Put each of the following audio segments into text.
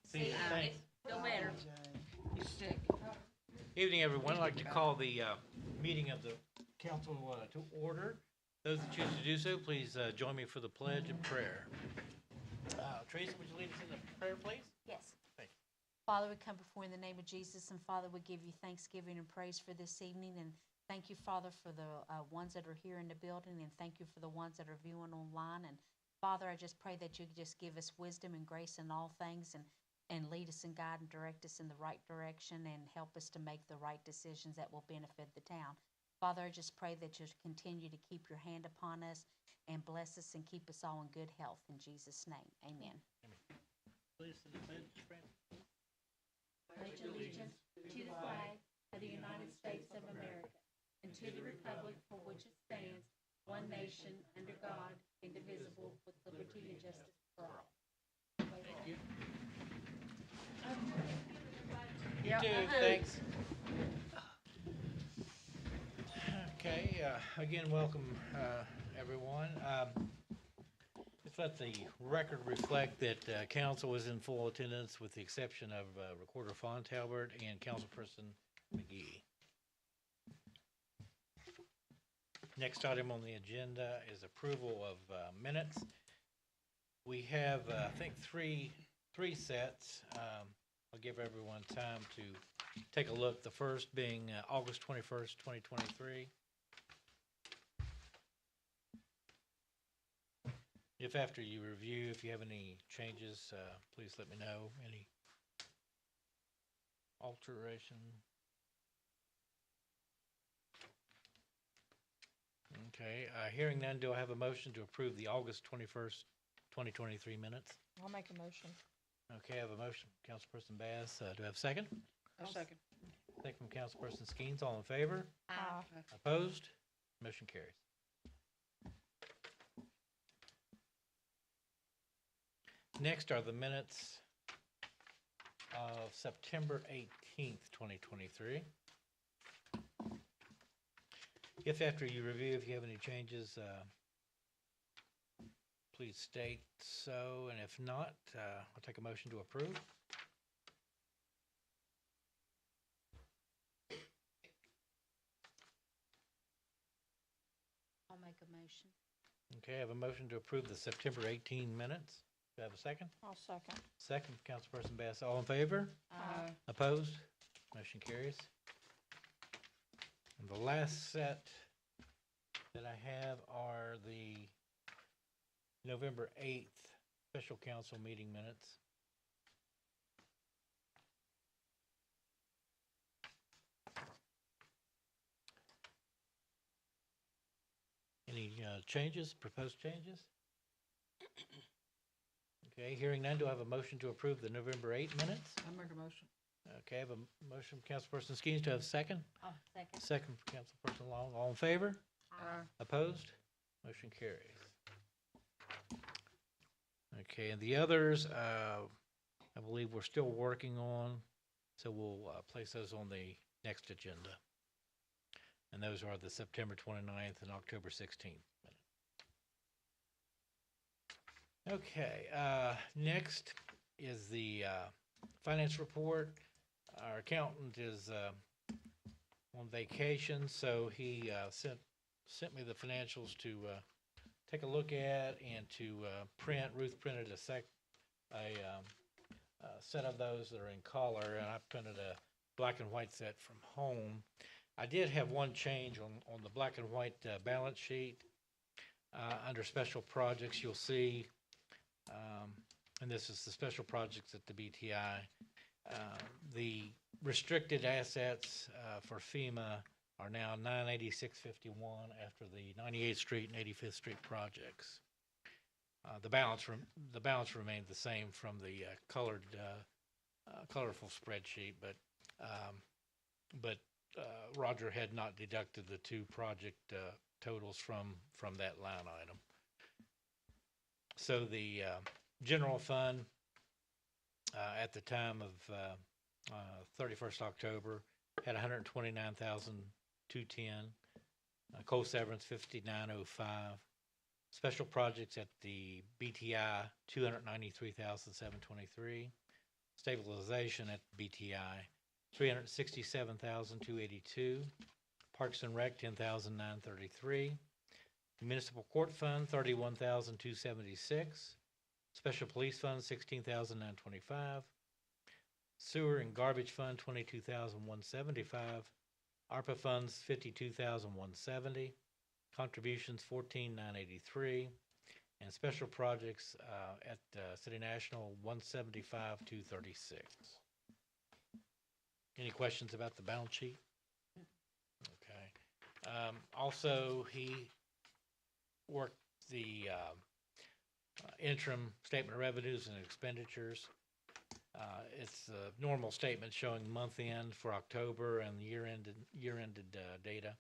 See you. Thanks. Feel better. He's sick. Evening, everyone. I'd like to call the meeting of the council to order. Those that choose to do so, please join me for the pledge and prayer. Tracy, would you lead us in the prayer, please? Yes. Thank you. Father, we come before in the name of Jesus, and Father, we give you thanksgiving and praise for this evening, and thank you, Father, for the ones that are here in the building, and thank you for the ones that are viewing online. And Father, I just pray that you just give us wisdom and grace in all things, and lead us and guide and direct us in the right direction, and help us to make the right decisions that will benefit the town. Father, I just pray that you continue to keep your hand upon us and bless us and keep us all in good health. In Jesus' name, amen. Please to the pledge, friend. Pledge allegiance to the flag of the United States of America and to the republic for which it stands, one nation, under God, indivisible, with liberty and justice for all. Thank you. Yeah. You too, thanks. Okay, again, welcome, everyone. Just let the record reflect that council was in full attendance with the exception of Recorder Fontalbert and Councilperson McGee. Next item on the agenda is approval of minutes. We have, I think, three sets. I'll give everyone time to take a look. The first being August 21st, 2023. If after you review, if you have any changes, please let me know. Any alteration? Okay, hearing none, do I have a motion to approve the August 21st, 2023 minutes? I'll make a motion. Okay, I have a motion from Councilperson Bass. Do I have a second? I'll second. Second from Councilperson Skeens. All in favor? Aye. Opposed? Motion carries. Next are the minutes of September 18th, 2023. If after you review, if you have any changes, please state so, and if not, I'll take a motion to approve. I'll make a motion. Okay, I have a motion to approve the September 18 minutes. Do I have a second? I'll second. Second, Councilperson Bass. All in favor? Aye. Opposed? Motion carries. And the last set that I have are the November 8th special council meeting minutes. Any changes, proposed changes? Okay, hearing none, do I have a motion to approve the November 8 minutes? I'll make a motion. Okay, I have a motion from Councilperson Skeens. Do I have a second? Oh, second. Second from Councilperson Long. All in favor? Aye. Opposed? Motion carries. Okay, and the others, I believe we're still working on, so we'll place those on the next agenda. And those are the September 29th and October 16th. Okay, next is the finance report. Our accountant is on vacation, so he sent me the financials to take a look at and to print. Ruth printed a set of those that are in color, and I printed a black and white set from home. I did have one change on the black and white balance sheet. Under special projects, you'll see, and this is the special projects at the BTI, the restricted assets for FEMA are now 986.51 after the 98th Street and 85th Street projects. The balance remained the same from the colorful spreadsheet, but Roger had not deducted the two project totals from that line item. So the general fund at the time of 31st October had 129,210. Coal severance 5905. Special projects at the BTI 293,723. stabilization at BTI, $367,282. Parks and Rec, $10,933. Municipal Court Fund, $31,276. Special Police Fund, $16,925. Sewer and Garbage Fund, $22,175. ARPA funds, $52,170. Contributions, $14,983. And special projects at City National, $175,236. Any questions about the balance sheet? Okay. Also, he worked the interim statement of revenues and expenditures. It's a normal statement showing month end for October and year-ended data.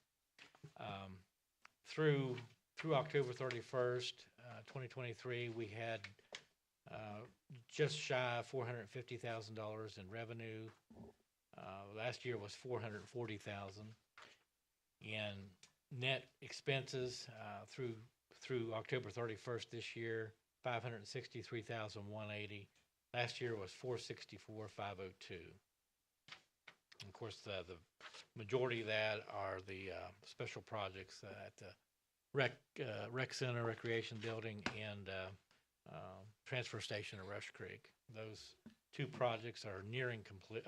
Through October 31st, 2023, we had just shy of $450,000 in revenue. Last year was $440,000. And net expenses through October 31st this year, $563,180. Last year was $464,502. Of course, the majority of that are the special projects at the rec center, recreation building, and transfer station at Rush Creek. Those two projects are nearing complete.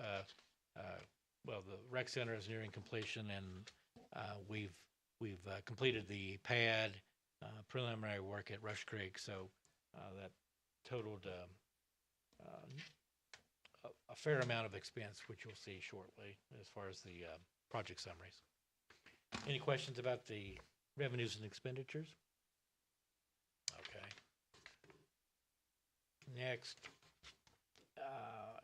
Well, the rec center is nearing completion, and we've completed the pad preliminary work at Rush Creek. So that totaled a fair amount of expense, which you'll see shortly as far as the project summaries. Any questions about the revenues and expenditures? Okay.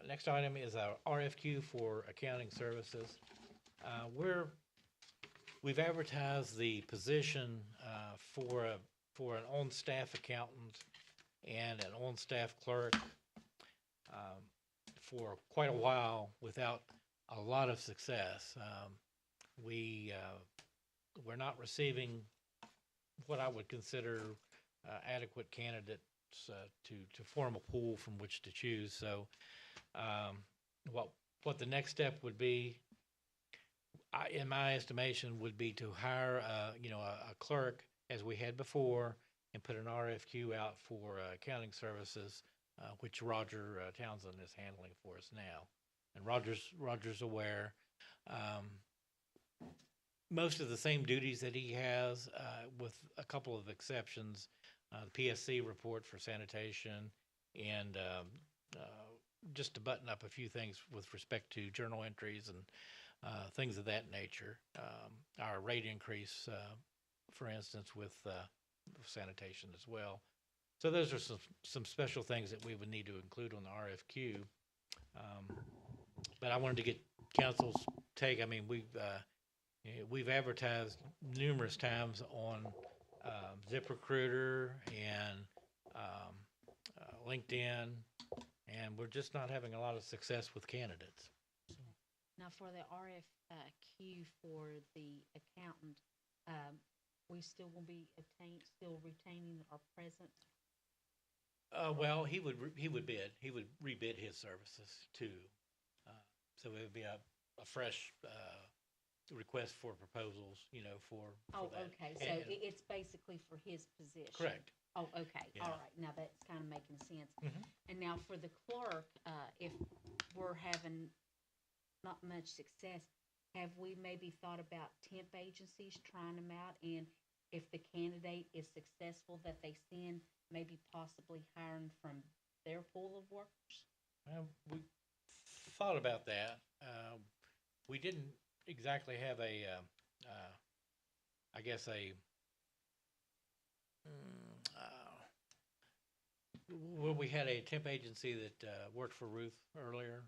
Next item is our RFQ for accounting services. We've advertised the position for an on-staff accountant and an on-staff clerk for quite a while without a lot of success. We're not receiving what I would consider adequate candidates to form a pool from which to choose. So what the next step would be, in my estimation, would be to hire a clerk as we had before and put an RFQ out for accounting services, which Roger Townsend is handling for us now. And Roger's aware. Most of the same duties that he has, with a couple of exceptions, the PSC report for sanitation, and just to button up a few things with respect to journal entries and things of that nature. Our rate increase, for instance, with sanitation as well. So those are some special things that we would need to include on the RFQ. But I wanted to get council's take. I mean, we've advertised numerous times on ZipRecruiter and LinkedIn, and we're just not having a lot of success with candidates. Now, for the RFQ for the accountant, we still will be retaining our present. Well, he would bid. He would rebid his services too. So it would be a fresh request for proposals, for Oh, that. okay, so it's basically for his position? Correct. Oh, okay, Yeah. all right, now that's kind of making sense. Mhm. And now for the clerk, if we're having not much success, have we maybe thought about temp agencies trying them out? And if the candidate is successful, that they send, maybe possibly hiring from their pool of workers? We thought about that. We didn't exactly have well, we had a temp agency that worked for Ruth earlier.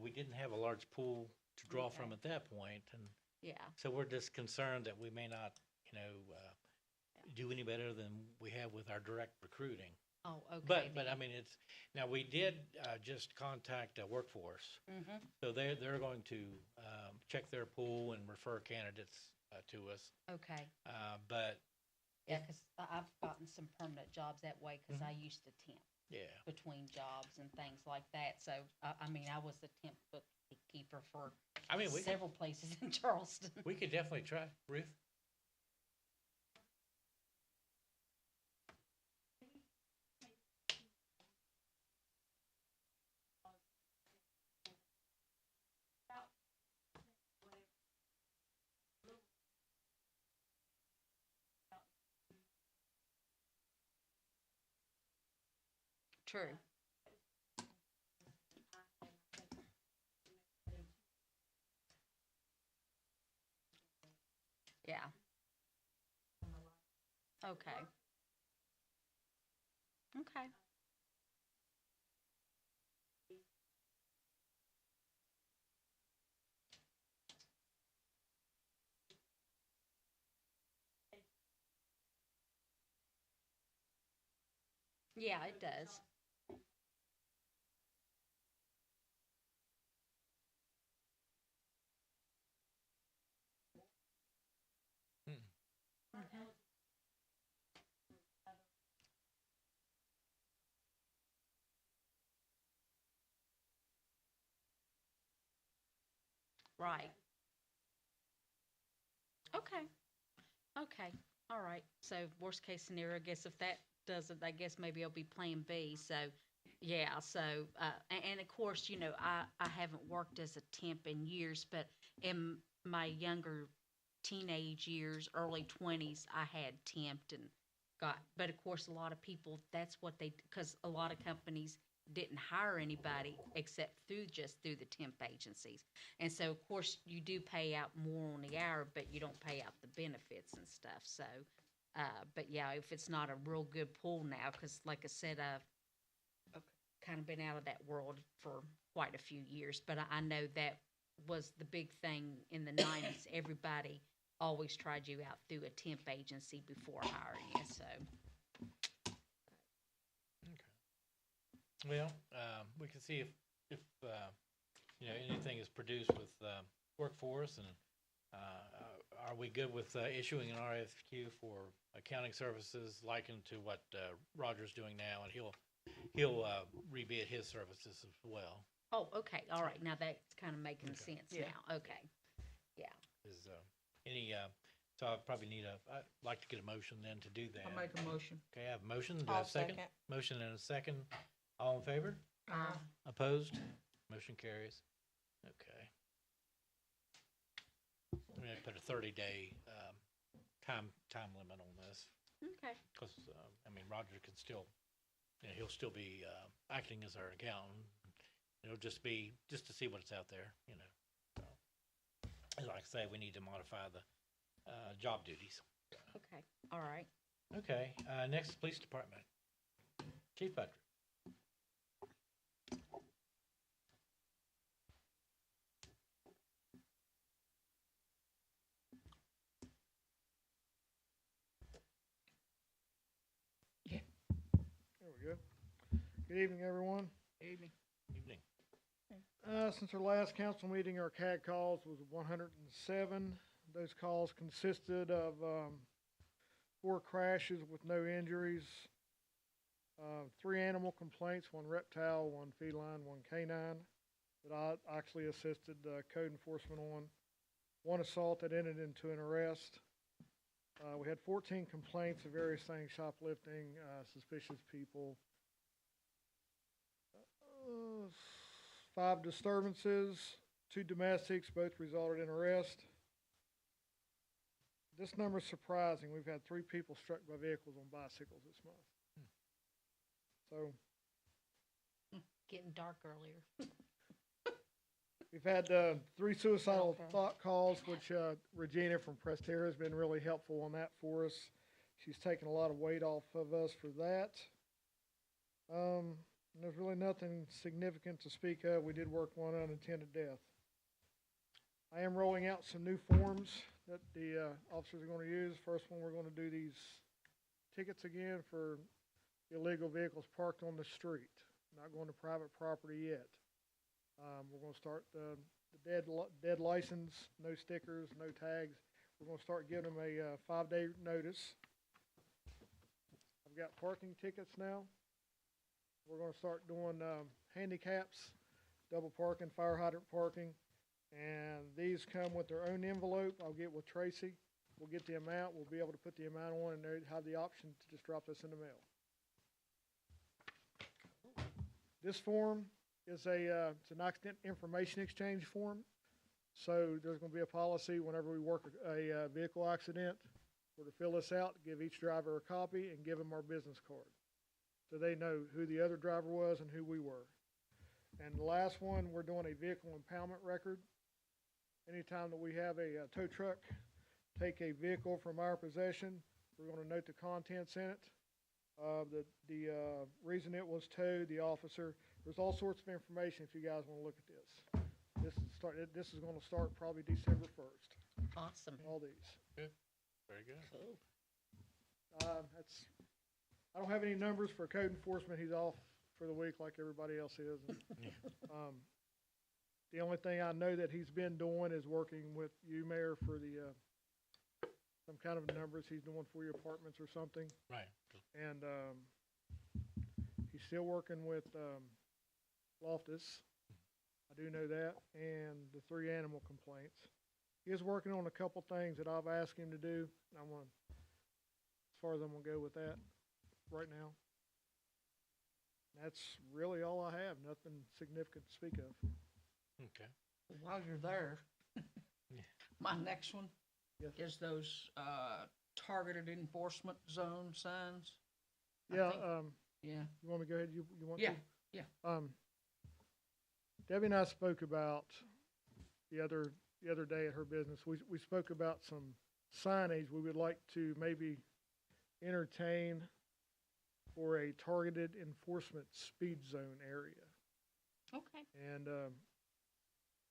We didn't have a large pool to draw from at that point, and Yeah, so we're just concerned that we may not, do any better than we have with our direct recruiting. oh, okay. But I mean, now we did just contact Workforce. Mm-hmm, So they're going to check their pool and refer candidates to us. okay, But Yeah, because I've gotten some permanent jobs that way because I used to temp Yeah. between jobs and things like that. So, I mean, I was the temp bookkeeper for I mean, several places in Charleston. we could definitely try, Ruth. True. Yeah. Okay. Okay. Yeah, it does. Hmm. Mhm. Right. Okay. Okay. All right. So worst case scenario, I guess if that doesn't, I guess maybe I'll be plan B. So, yeah. So, and of course, I haven't worked as a temp in years, but in my younger teenage years, early 20s, I had temped and but of course, a lot of people, that's what because a lot of companies didn't hire anybody except through the temp agencies. And so, of course, you do pay out more on the hour, but you don't pay out the benefits and stuff. So, but yeah, if it's not a real good pool now, because like I said, I've kind of been out of that world for quite a few years, but I know that was the big thing in the 90s. Everybody always tried you out through a temp agency before hiring you. So, Well, we can see if anything is produced with workforce, and are we good with issuing an RFQ for accounting services likened to what Roger's doing now, and he'll rebid his services as well. oh, okay, all right. Now that's kind of making Okay. sense Yeah. now. Okay, yeah. Is any so I probably I'd like to get a motion then to do that. I'll make a motion. Okay, I have a motion. Do I have I'll a second? second. Motion and a second. All in favor? Opposed? Motion carries. Okay. I'm gonna put a 30-day time limit on this, Okay. because I mean, Roger can still, he'll still be acting as our accountant. It'll just be to see what's out there, So, and like I say, we need to modify the job duties. Okay. All right. Okay, next, police department. Chief Patrick. There we go. Good evening, everyone. Evening. Evening. Since our last council meeting, our CAD calls was 107. Those calls consisted of 4 crashes with no injuries, 3 animal complaints, 1 reptile, 1 feline, 1 canine that I actually assisted code enforcement on, 1 assault that ended into an arrest. We had 14 complaints of various things: shoplifting, suspicious people, 5 disturbances, 2 domestics, both resulted in arrest. This number is surprising. We've had 3 people struck by vehicles on bicycles this month. So Getting dark earlier. we've had 3 suicidal thought calls, which Regina from Prestera has been really helpful on that for us. She's taken a lot of weight off of us for that. There's really nothing significant to speak of. We did work 1 unintended death. I am rolling out some new forms that the officers are going to use. First one, we're going to do these tickets again for illegal vehicles parked on the street, not going to private property yet. We're going to start the dead license, no stickers, no tags. We're going to start giving them a 5-day notice. we've got parking tickets now. We're gonna start doing, handicaps, double parking, fire hydrant parking. And these come with their own envelope. I'll get with Tracy. We'll get the amount. We'll be able to put the amount on, and they have the option to just drop this in the mail. This form is it's an accident information exchange form. So there's gonna be a policy whenever we work a vehicle accident, we're to fill this out, give each driver a copy, and give them our business card. So they know who the other driver was and who we were. And the last one, we're doing a vehicle impoundment record. Anytime that we have a tow truck take a vehicle from our possession, we're gonna note the contents in it, the reason it was towed, the officer. There's all sorts of information if you guys wanna look at this. This is gonna start probably December 1st, Awesome. all these. Very good. Cool. I don't have any numbers for code enforcement. He's off for the week like everybody else is. The only thing I know that he's been doing is working with you, Mayor, for the, some kind of numbers he's doing for your apartments or something. Right. And, he's still working with, Loftus. I do know that, and the 3 animal complaints. He is working on a couple things that I've asked him to do, and I'm gonna, as far as I'm gonna go with that right now. That's really all I have, nothing significant to speak of. Okay. While you're there, Yeah. my next one Yes. is those, targeted enforcement zone signs. I Yeah, think- Yeah, you want me to go ahead, you want to? yeah, yeah. Debbie and I spoke about the other day at her business, we spoke about some signage we would like to maybe entertain for a targeted enforcement speed zone area. Okay. And,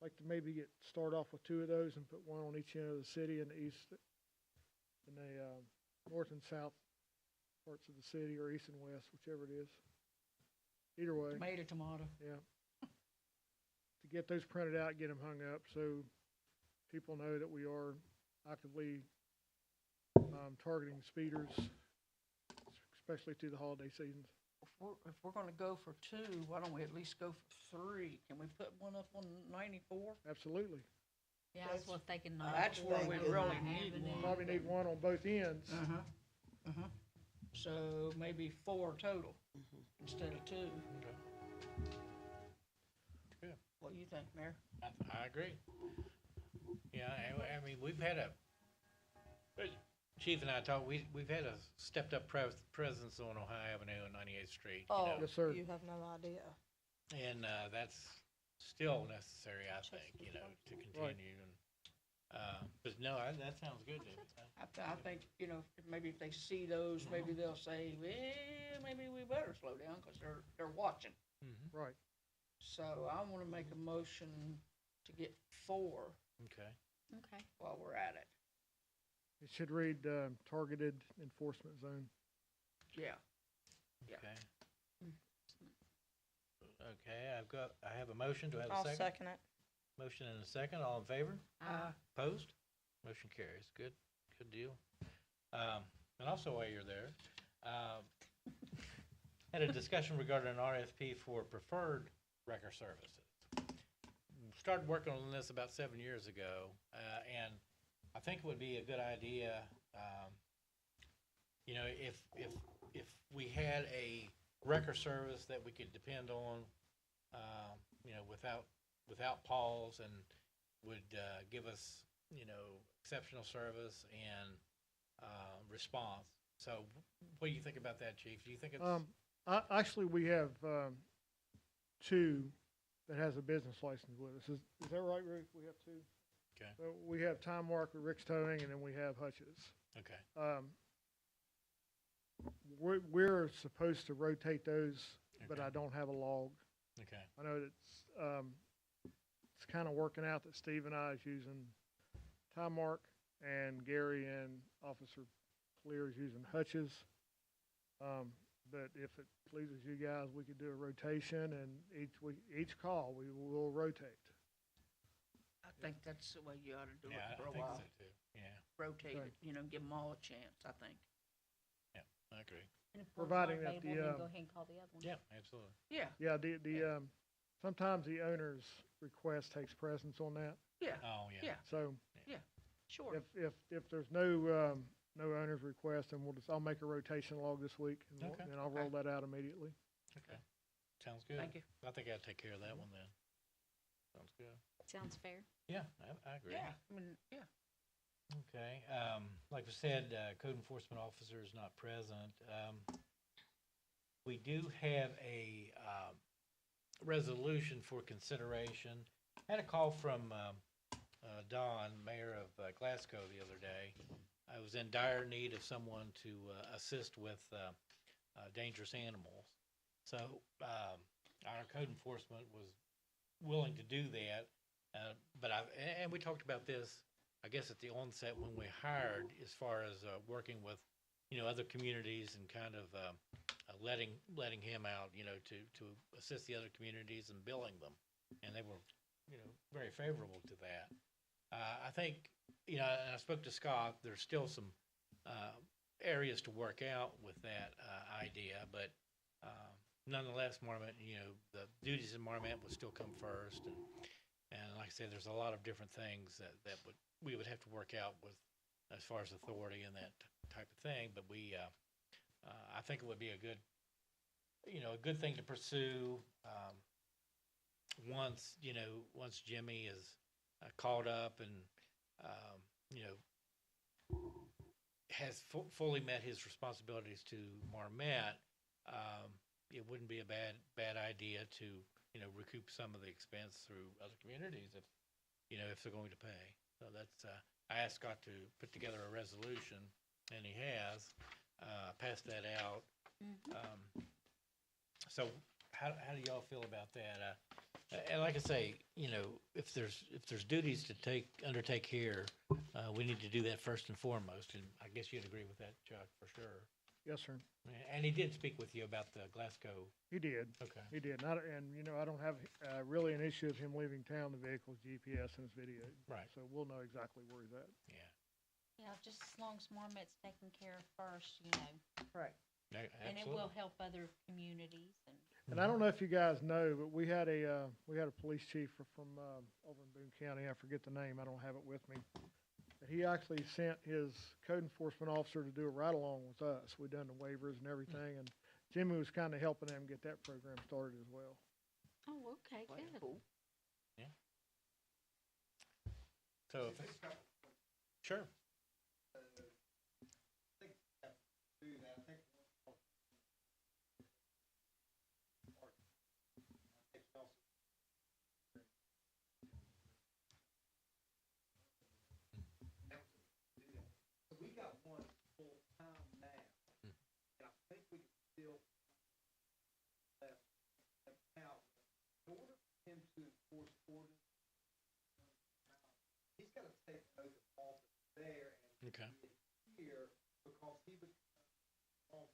like to maybe start off with 2 of those and put one on each end of the city in the east, in the, north and south parts of the city, or east and west, whichever it is. Either way. Tomato. Yeah. To get those printed out, get them hung up, so people know that we are actively, targeting speeders, especially through the holiday seasons. If we're gonna go for 2, why don't we at least go for 3? Can we put one up on 94? Absolutely. Yeah, I was well thinking. That's where we really need one. Probably need one on both ends. Uh-huh, uh-huh. So maybe 4 total instead of 2. Good. What do you think, Mayor? I agree. Yeah, I mean, we've had Chief and I talked, we've had a stepped up presence on Ohio Avenue and 98th Street, you know. Yes, sir. You have no idea. And that's still necessary, I think, you know, to continue. And but no, that sounds good, David. I think, you know, maybe if they see those, maybe they'll say, well, maybe we better slow down, because they're watching. Mm-hmm. Right. So I want to make a motion to get 4 Okay. Okay. while we're at it. It should read, targeted enforcement zone. Yeah. Yeah. Okay. Okay, I have a motion. Do I have a I'll second? second it. Motion and a second. All in favor? Uh, Opposed? Motion carries. Good deal. And also while you're there, had a discussion regarding an RFP for preferred wrecker services. Started working on this about 7 years ago, and I think it would be a good idea, you know, if we had a wrecker service that we could depend on, you know, without pause, and would give us, you know, exceptional service and response. So what do you think about that, Chief? Do you think it's? Actually, we have, 2 that has a business license with us. Is that right, Ruth? We have 2? Okay. So we have Time Mark with Rick's Towing, and then we have Hutch's. Okay. We're supposed to rotate those, but Okay. I don't have a log. Okay. I know that it's kind of working out that Steve and I is using Time Mark, and Gary and Officer Clear is using Hutch's. But if it pleases you guys, we could do a rotation, and each call, we will rotate. I think that's the way you ought to do Yeah, it for I a think while. so too. Yeah, Rotate Okay. it, you know, give them all a chance, I think. I agree. And Or if Providing not that available, the, then go ahead and call the other one. Yeah, absolutely. Yeah, yeah, sometimes the owner's request takes precedence on that. yeah, Oh, yeah. yeah, So sure. if there's no owner's request, then I'll make a rotation log this week and Okay. and I'll roll that out immediately. Okay. Sounds good. Thank you. I think I'll take care of that one then. Sounds good. Sounds fair. Yeah, I agree. Yeah, I mean, yeah. Okay, like we said, code enforcement officer is not present. We do have a, resolution for consideration. Had a call from, Don, mayor of Glasgow the other day. I was in dire need of someone to, assist with, dangerous animals. So, our code enforcement was willing to do that. But and we talked about this, I guess, at the onset when we hired, as far as working with, other communities and kind of letting him out, to assist the other communities and billing them, and they were, very favorable to that. I think, and I spoke to Scott. There's still some areas to work out with that idea, but nonetheless, Marmot, the duties in Marmot would still come first, and like I said, there's a lot of different things that we would have to work out with as far as authority and that type of thing. But I think it would be a good thing to pursue once Jimmy is caught up and has fully met his responsibilities to Marmot. It wouldn't be a bad idea to recoup some of the expense through other communities if they're going to pay. So that's, I asked Scott to put together a resolution, and he has, passed that out. So how do y'all feel about that? And like I say, if there's duties to undertake here, we need to do that first and foremost, and I guess you'd agree with that, Chuck, for sure. Yes, sir. And he did speak with you about the Glasgow. He did. Okay. He did. And I don't have really an issue with him leaving town. The vehicle's GPS and his video. Right. So we'll know exactly where he's at. Yeah. Yeah, just as long as Marmot's taken care of first, Right. and it will help other communities and. And I don't know if you guys know, but we had a police chief from over in Boone County. I forget the name. I don't have it with me. But he actually sent his code enforcement officer to do a ride along with us. We done the waivers and everything, and Jimmy was kind of helping them get that program started as well. Oh, okay, Well, that's good. cool. So, sure. We got one full time now, and I think we can still now. In order for him to enforce ordinance, he's got to take an oath of office there and Okay. here because he becomes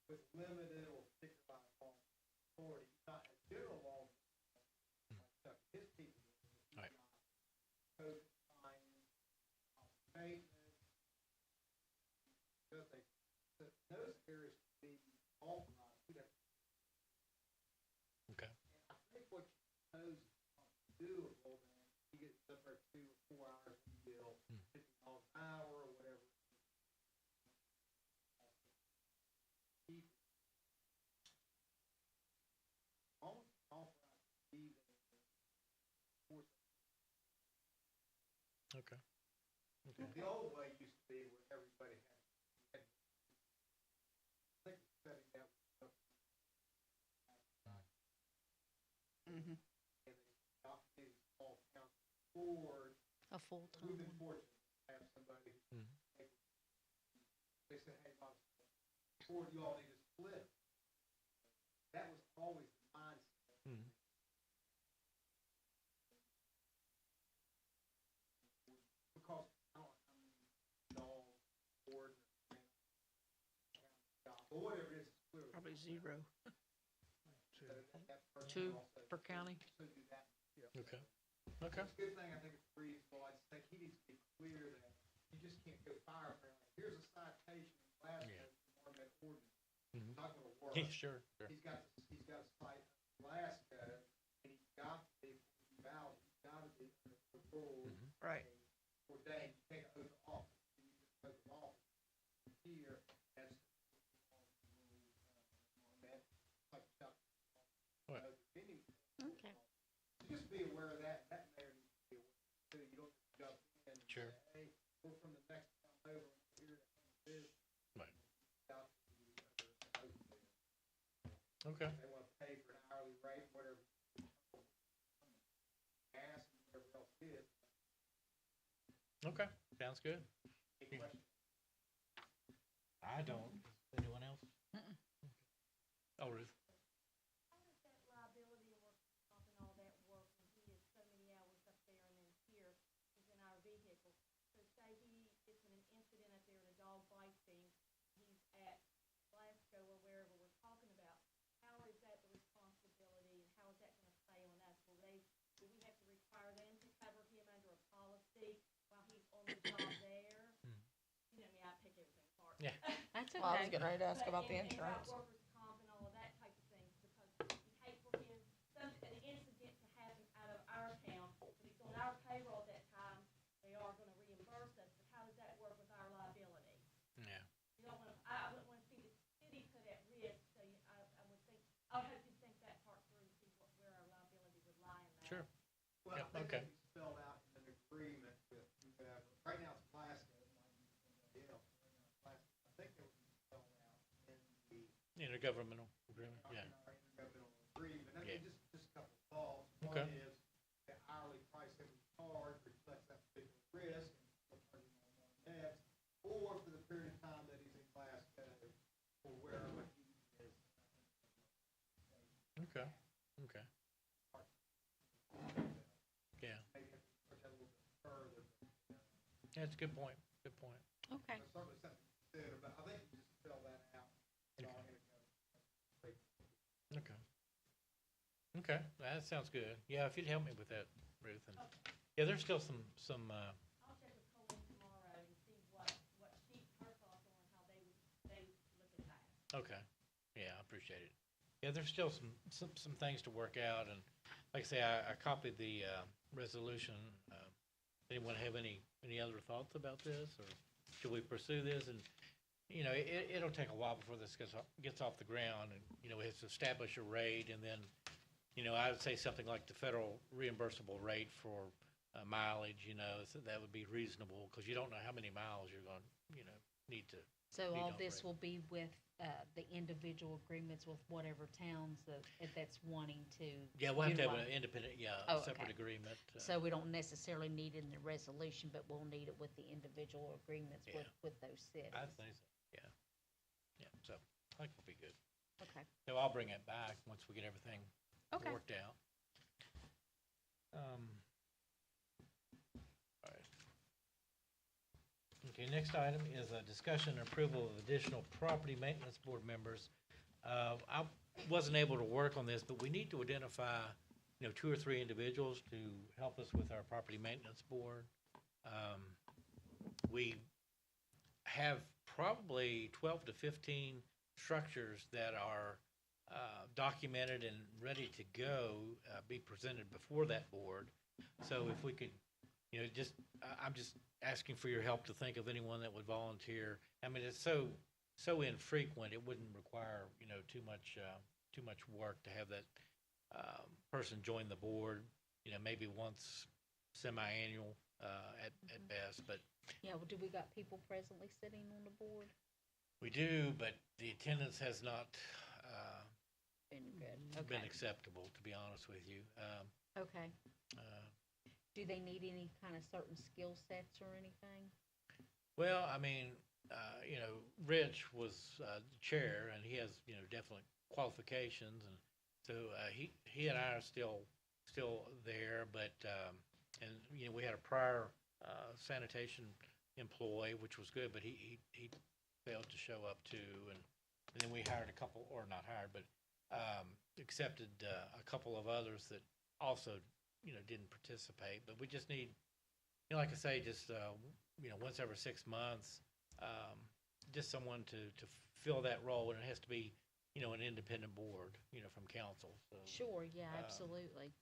with limited or particularized authority. He's not a general law. Like his people, he's Right. not code compliance, maintenance. Because those areas can be authorized. We'd have to. Okay. And I think what you propose is doable, then you get up there 2 or 4 hours and bill $50 an hour or whatever. Keep almost authorized to be there. Okay. Okay. The old way used to be where everybody had I think setting that up. Mm-hmm. And they adopted a small council board. A full-time We've been one. fortunate to have somebody who, Mhm. they said, hey, Bob, board, you all need to split. That was always the mindset. Mhm. Because I don't know how many dogs, board, or whatever it is, it's clear. Probably 0 So that person 2 also per county. so do that. Okay. Okay. It's a good thing, I think it's reasonable, I just think he needs to be clear that you just can't go fire a family. Here's a citation in Glasgow, Yeah. ordinance. Mhm. It's not gonna work. Yeah, sure, sure. He's got a site in Glasgow, and he's got to be, valid, he's gotta be under the rules. Mhm. Right. Ordained, you take an oath of office, you just oath of office. Here, that's on that type of stuff. Right. Okay. So just be aware of that, and that mayor needs to be aware too, you don't just jump in and Sure. say, hey, we're from the next town over, and we're here to do this. Right. Out to the oath there. Okay. They wanna pay for an hourly rate, whatever. Gas and whatever else it is. Okay, sounds good. Any Yeah. questions? I don't. Anyone else? Oh, Ruth. How does that liability and work comp and all that work when he is so many hours up there and then here he's in our vehicle? So say he gets in an incident up there and a dog bites him, he's at Glasgow or wherever we're talking about. How is that the responsibility and how is that gonna play on us? Do we have to require them to cover him under a policy while he's on the job there? Hmm. You know me, I pick everything apart. Yeah. That's Well, I was okay. getting ready to ask But about the and about insurance. workers' comp and all of that type of things, because we hate for him, an incident to happen out of our town, but he's on our payroll at that time, they are gonna reimburse us, but how does that work with our liability? Yeah. You don't wanna, I wouldn't wanna see the city put at risk, so I would think, I would hope you think that part through, and see where our liability would lie in that. Sure. Well, I Yep, think okay. that we spelled out in an agreement with whoever, right now it's Glasgow, it might be somebody else, right now it's Glasgow. I think that would be spelled out in the, Intergovernmental agreement, yeah. in our intergovernmental agreement. I Yeah. mean, just a couple of thoughts. Okay. One is the hourly price that we charge reflects that particular risk, and we'll charge him on one next, or for the period of time that he's in Glasgow, or wherever he is. Okay, okay. Yeah, Maybe have to push that a little bit further, but, that's a good point, good point. Okay. that's certainly something to consider, but I think we just spell that out. in our intergovernmental. Okay. Okay, that sounds good. Yeah, if you'd help me with that, Ruth, and, yeah, there's still some, I'll check with Colleen tomorrow and see what her thoughts on how they look at that. okay, yeah, I appreciate it. Yeah, there's still some things to work out, and like I say, I copied the, resolution. Anyone have any other thoughts about this, or should we pursue this? And, you know, it'll take a while before this gets off the ground, and, you know, we have to establish a rate, and then, you know, I would say something like the federal reimbursable rate for mileage, you know, so that would be reasonable, because you don't know how many miles you're going, to, you know, need to. So Need all to this operate. will be with, the individual agreements with whatever towns that's wanting to. Yeah, we'll have to have an utilize. independent, Oh, separate okay. agreement. So we don't necessarily need it in the resolution, but we'll need it with the individual agreements Yeah. with those cities. I think so, yeah. Yeah, so I think it'll be good. Okay, So I'll bring it back once we get everything okay. worked out. All right. Okay, next item is a discussion and approval of additional property maintenance board members. I wasn't able to work on this, but we need to identify, you know, 2 or 3 individuals to help us with our property maintenance board. We have probably 12 to 15 structures that are documented and ready to go, be presented before that board. So if we could, you know, I'm just asking for your help to think of anyone that would volunteer. I mean, it's so infrequent, it wouldn't require, you know, too much work to have that person join the board, you know, maybe once semi-annual at best, but Yeah, well, do we got people presently sitting on the board? we do, but the attendance has not Been good, been okay, acceptable, to be honest with you. okay. Uh, Do they need any kind of certain skill sets or anything? Well, I mean, you know, Rich was the chair, and he has, you know, definite qualifications, and so he and I are still there, but and you know, we had a prior sanitation employee, which was good, but he failed to show up too, and then we hired a couple, or not hired, but accepted a couple of others that also, you know, didn't participate, but we just need, you know, like I say, just, you know, once every 6 months, just someone to fill that role, and it has to be, an independent board, from council, so. Sure, yeah, Um, absolutely.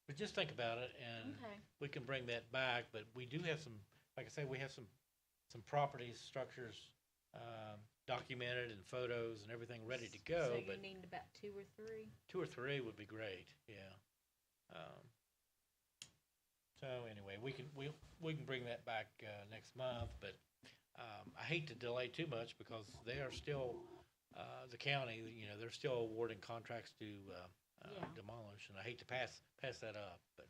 But just think about it, and Okay. we can bring that back, but we do have some, like I say, we have some properties, structures, documented and photos and everything ready to go, So but you need about 2 or 3? 2 or 3 would be great, yeah. So anyway, we can bring that back, next month, but, I hate to delay too much because they are still, the county, they're still awarding contracts to, Yeah. demolish, and I hate to pass that up, but,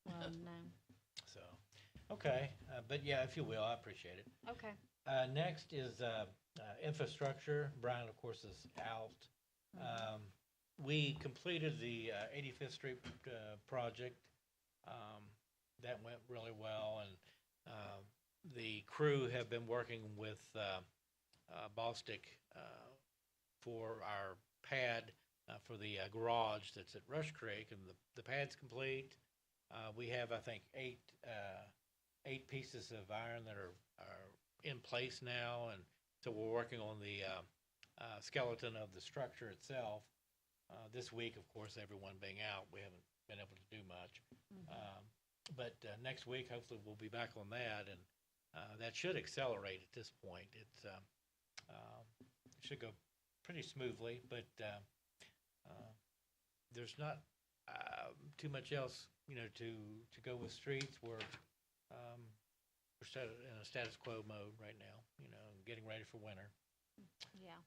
Well, no. so, okay, but yeah, if you will, I appreciate it. Okay. Next is, infrastructure. Brian, of course, is out. We completed the, 85th Street, project. That went really well, and, the crew have been working with, Bostic, for our pad, for the, garage that's at Rush Creek, and the pad's complete. We have, I think, 8 pieces of iron that are in place now, and so we're working on the, skeleton of the structure itself. This week, of course, everyone being out, we haven't been able to do much. But next week, hopefully, we'll be back on that, and that should accelerate at this point. It should go pretty smoothly, but there's not too much else, to go with streets. We're in a status quo mode right now, getting ready for winter. Yeah.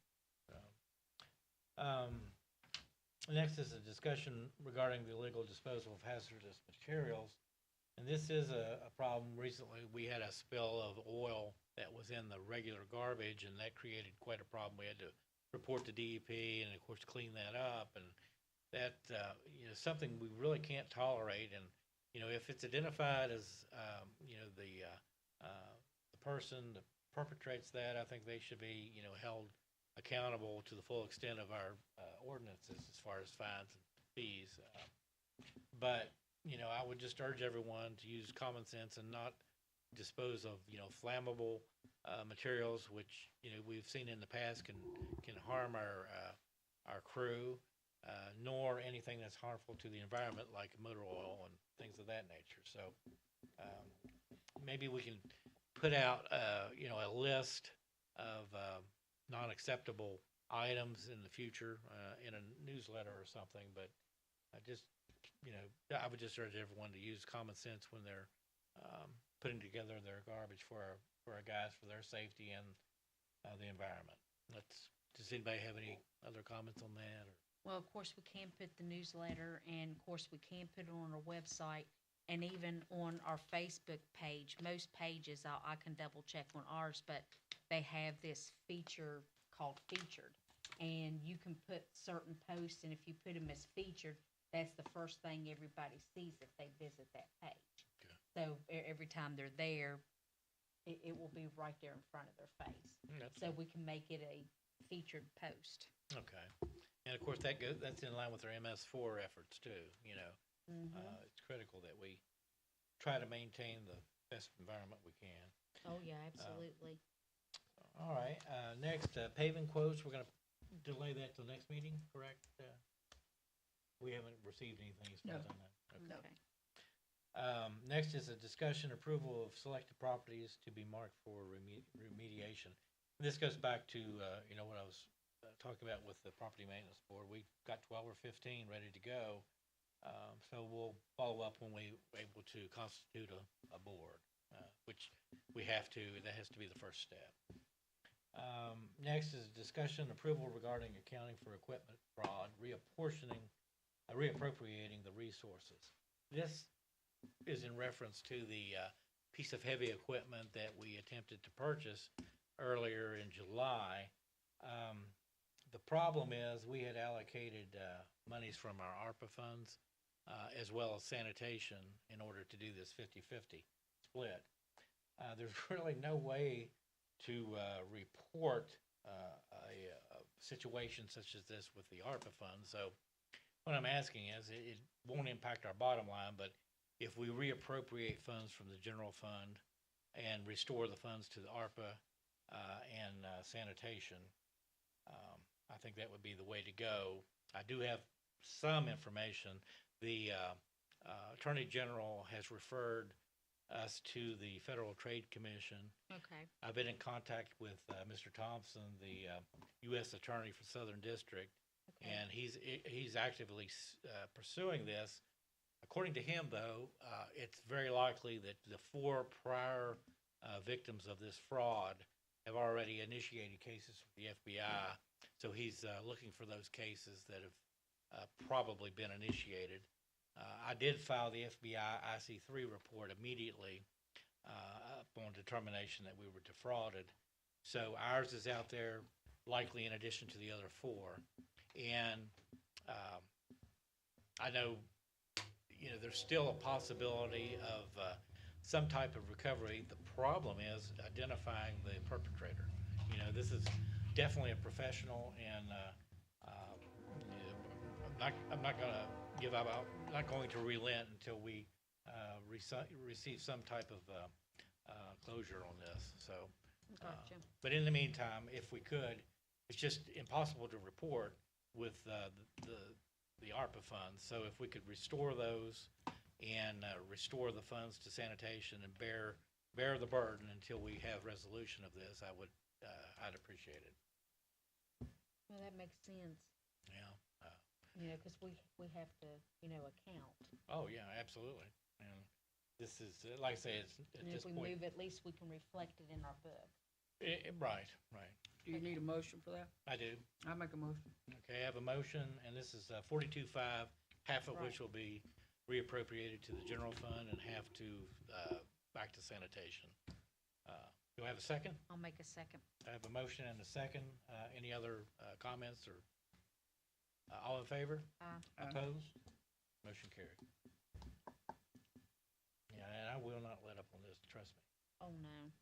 Next is a discussion regarding the illegal disposal of hazardous materials. And this is a problem. Recently, we had a spill of oil that was in the regular garbage, and that created quite a problem. We had to report to DEP and, of course, clean that up. And that, something we really can't tolerate. And, if it's identified as, the person that perpetrates that, I think they should be, held accountable to the full extent of our ordinances as far as fines and fees. But, I would just urge everyone to use common sense and not dispose of, flammable materials, which, we've seen in the past can harm our crew, nor anything that's harmful to the environment like motor oil and things of that nature. So maybe we can put out, a list of non-acceptable items in the future in a newsletter or something, but I would just urge everyone to use common sense when they're putting together their garbage for our guys, for their safety and the environment. Does anybody have any other comments on that? Well, of course, we can put the newsletter, and of course, we can put it on our website and even on our Facebook page. Most pages, I can double check on ours, but they have this feature called featured. And you can put certain posts, and if you put them as featured, that's the first thing everybody sees if they visit that page. Okay. So every time they're there, it will be right there in front of their face. So we can make it a featured post. Okay. And of course, that's in line with our MS4 efforts too, It's critical that we try to maintain the best environment we can. Oh, yeah, absolutely. All right, next, paving quotes, we're gonna delay that till next meeting, correct? We haven't received anything as far as I know. Okay. No. Next is a discussion approval of selected properties to be marked for remediation. This goes back to, what I was talking about with the property maintenance board. We've got 12 or 15 ready to go. So we'll follow up when we're able to constitute a board, which we have to, that has to be the first step. Next is discussion approval regarding accounting for equipment fraud, reappropriating the resources. This is in reference to the piece of heavy equipment that we attempted to purchase earlier in July. The problem is we had allocated monies from our ARPA funds as well as sanitation in order to do this 50-50 split. There's really no way to report a situation such as this with the ARPA funds. So what I'm asking is, it won't impact our bottom line, but if we reappropriate funds from the general fund and restore the funds to the ARPA and sanitation, I think that would be the way to go. I do have some information. The Attorney General has referred us to the Federal Trade Commission. Okay. I've been in contact with Mr. Thompson, the U.S. Attorney for Southern District, Okay. and he's actively pursuing this. According to him, though, it's very likely that the 4 prior victims of this fraud have already initiated cases with the FBI. So he's looking for those cases that have probably been initiated. I did file the FBI IC3 report immediately upon determination that we were defrauded. So ours is out there, likely in addition to the other 4. And I know, there's still a possibility of some type of recovery. The problem is identifying the perpetrator. This is definitely a professional, and I'm not going to give up. I'm not going to relent until we receive some type of closure on this. So, Gotcha. but in the meantime, if we could, it's just impossible to report with the ARPA funds. So if we could restore those and restore the funds to sanitation and bear the burden until we have resolution of this, I'd appreciate it. Well, that makes sense, Yeah. because we have to, account. Oh, yeah, absolutely. And this is, like I say, it's at And this if we point. move, at least we can reflect it in our book. Right. Do you need a motion for that? I do. I make a motion. Okay, I have a motion, and this is 42.5, half of which Right. will be reappropriated to the general fund and half to back to sanitation. Do I have a second? I'll make a second. I have a motion and a second. Any other comments or all in favor? Aye. Opposed? Motion carried. Yeah, and I will not let up on this, trust me. Oh, no.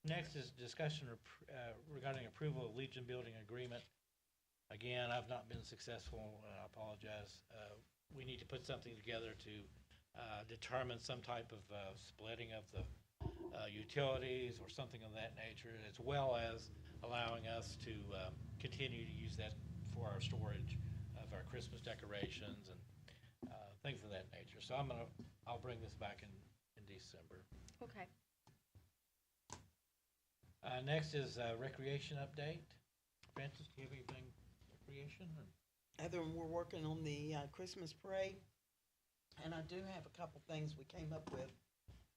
Next is discussion regarding approval of Legion Building Agreement. Again, I've not been successful, I apologize. We need to put something together to determine some type of splitting of the utilities or something of that nature, as well as allowing us to continue to use that for our storage of our Christmas decorations and things of that nature. So I'll bring this back in December. Okay. Next is recreation update. Francis, do you have anything recreation? Other than we're working on the Christmas parade, and I do have a couple things we came up with,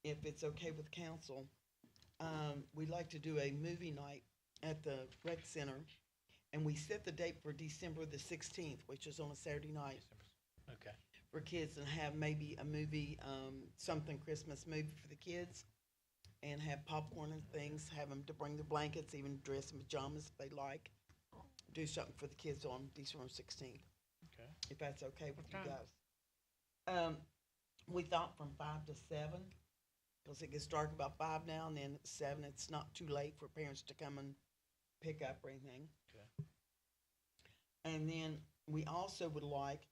if it's okay with council. We'd like to do a movie night at the rec center, and we set the date for December the 16th, which is on a Saturday night, Okay. for kids, and have maybe a movie, something Christmas movie for the kids, and have popcorn and things, have them to bring their blankets, even dress in pajamas if they like. Do something for the kids on December 16th, Okay. if that's okay with you What time? guys. We thought from 5 to 7, because it gets dark about 5 now, and then at 7, it's not too late for parents to come and pick up or anything. Okay. And then we also would like,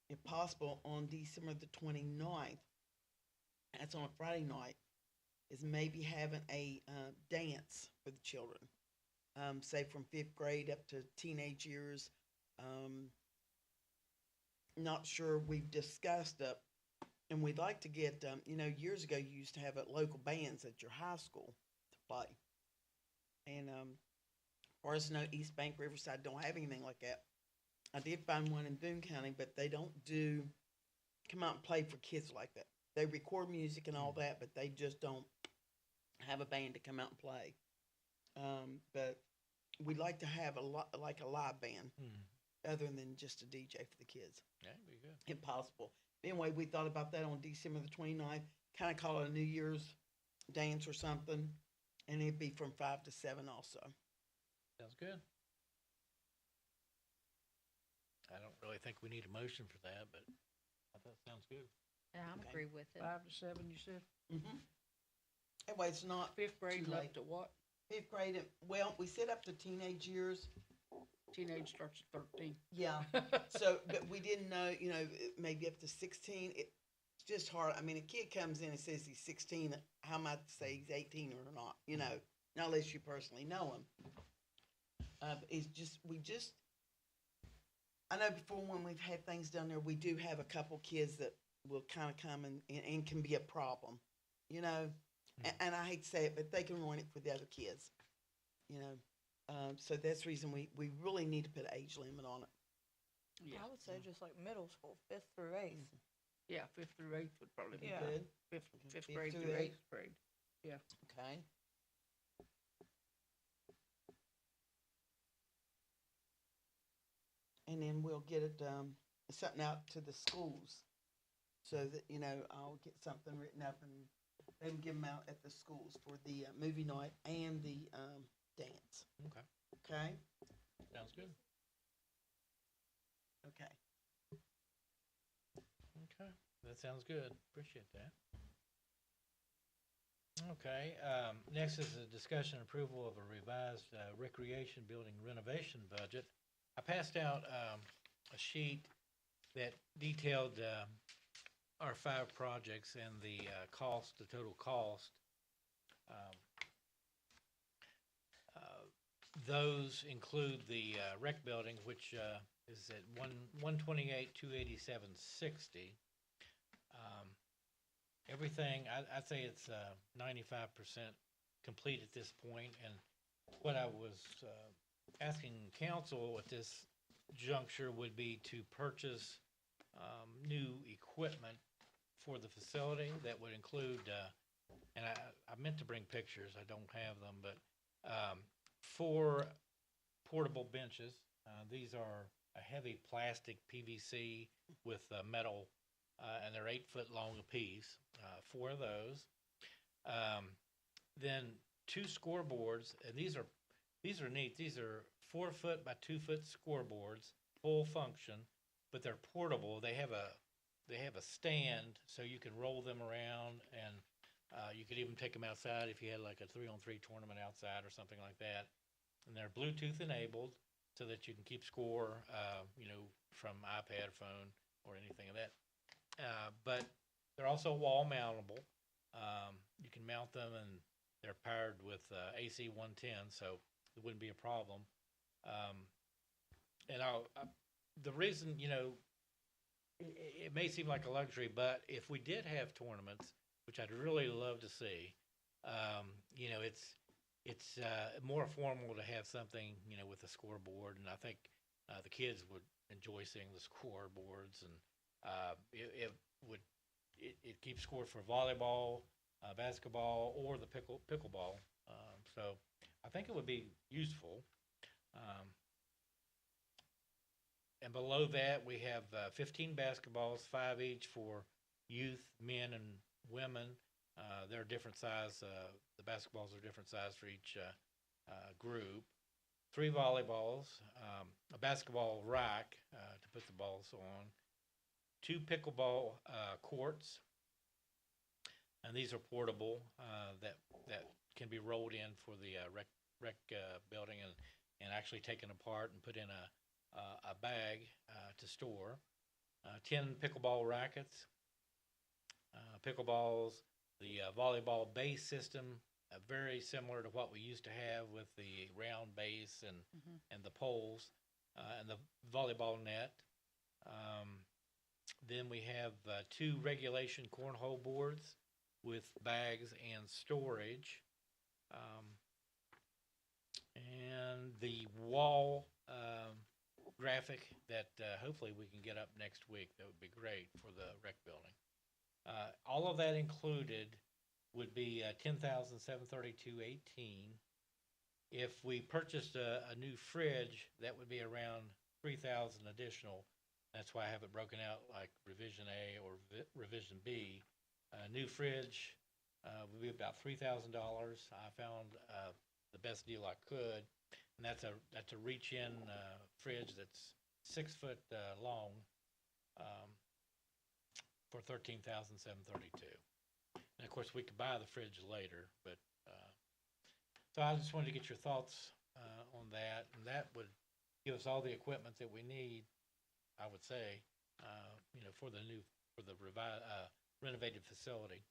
if possible, on December the 29th, that's on a Friday night, is maybe having a dance for the children. Say from 5th grade up to teenage years. Not sure, we've discussed it, and we'd like to get, years ago, you used to have local bands at your high school to play. And as far as I know, East Bank, Riverside don't have anything like that. I did find one in Boone County, but they don't come out and play for kids like that. They record music and all that, but they just don't have a band to come out and play. But we'd like to have a live band, other than just a DJ for the kids, Yeah, it'd be good. if possible. Anyway, we thought about that on December the 29th, kind of call it a New Year's dance or something, and it'd be from 5 to 7 also. Sounds good. I don't really think we need a motion for that, but I thought it sounds good. Yeah, I Okay. agree with it. 5 to 7, you said? Mm-hmm. Anyway, it's not 5th grade Too late. left at what? 5th grade. Well, we set up to teenage years. Teenage starts at 13. Yeah. So, but we didn't know, maybe up to 16. It's just hard. I mean, a kid comes in and says he's 16. How am I to say he's 18 or not? not unless you personally know him. It's just, I know before when we've had things down there, we do have a couple kids that will kind of come and can be a problem, you know? And I hate to say it, but they can ruin it for the other kids, you know? So that's the reason we really need to put an age limit on it. Yeah, I would say just like middle school, 5th through 8th. yeah, 5th through 8th would probably be Yeah. good. Good? Fifth Fifth grade through through eighth. 8th grade. Okay. And then we'll get it, something out to the schools so that, you know, I'll get something written up and they can give them out at the schools for the movie night and the, dance. Okay, Okay? sounds good. Okay. Okay, that sounds good. Appreciate that. Okay, next is a discussion and approval of a revised recreation building renovation budget. I passed out a sheet that detailed our 5 projects and the cost, the total cost. Those include the rec building, which is at 128, 287.60. Everything, I'd say it's 95% complete at this point, and what I was asking council at this juncture would be to purchase new equipment for the facility that would include, and I meant to bring pictures, I don't have them, but 4 portable benches. These are a heavy plastic PVC with metal, and they're 8 foot long apiece. 4 of those. Then 2 scoreboards, and these are neat. These are 4 foot by 2 foot scoreboards, full function, but they're portable. They have a stand, so you can roll them around, and you could even take them outside if you had like a 3-on-3 tournament outside or something like that. And they're Bluetooth enabled, so that you can keep score, you know, from iPad, phone, or anything of that. But they're also wall mountable. You can mount them, and they're powered with AC 110, so it wouldn't be a problem. And the reason, you know, it may seem like a luxury, but if we did have tournaments, which I'd really love to see, you know, it's more formal to have something, you know, with a scoreboard, and I think the kids would enjoy seeing the scoreboards, and it keeps score for volleyball, basketball, or the pickleball. So I think it would be useful. And below that, we have 15 basketballs, 5 each for youth, men, and women. They're different size. The basketballs are different size for each group. 3 volleyballs, a basketball rack to put the balls on, 2 pickleball courts, and these are portable that can be rolled in for the rec building and actually taken apart and put in a bag to store. 10 pickleball rackets, pickleballs, the volleyball base system, very similar to what we used to have with the round base and the poles, and the volleyball net. Then we have 2 regulation cornhole boards with bags and storage. And the wall graphic that hopefully we can get up next week. That would be great for the rec building. All of that included would be $10,732.18. If we purchased a new fridge, that would be around $3,000 additional. That's why I have it broken out like revision A or revision B. New fridge would be about $3,000. I found the best deal I could, and that's a reach-in fridge that's 6 foot long for $13,732. And of course, we could buy the fridge later, but so I just wanted to get your thoughts on that, and that would give us all the equipment that we need, I would say, you know, for the renovated facility.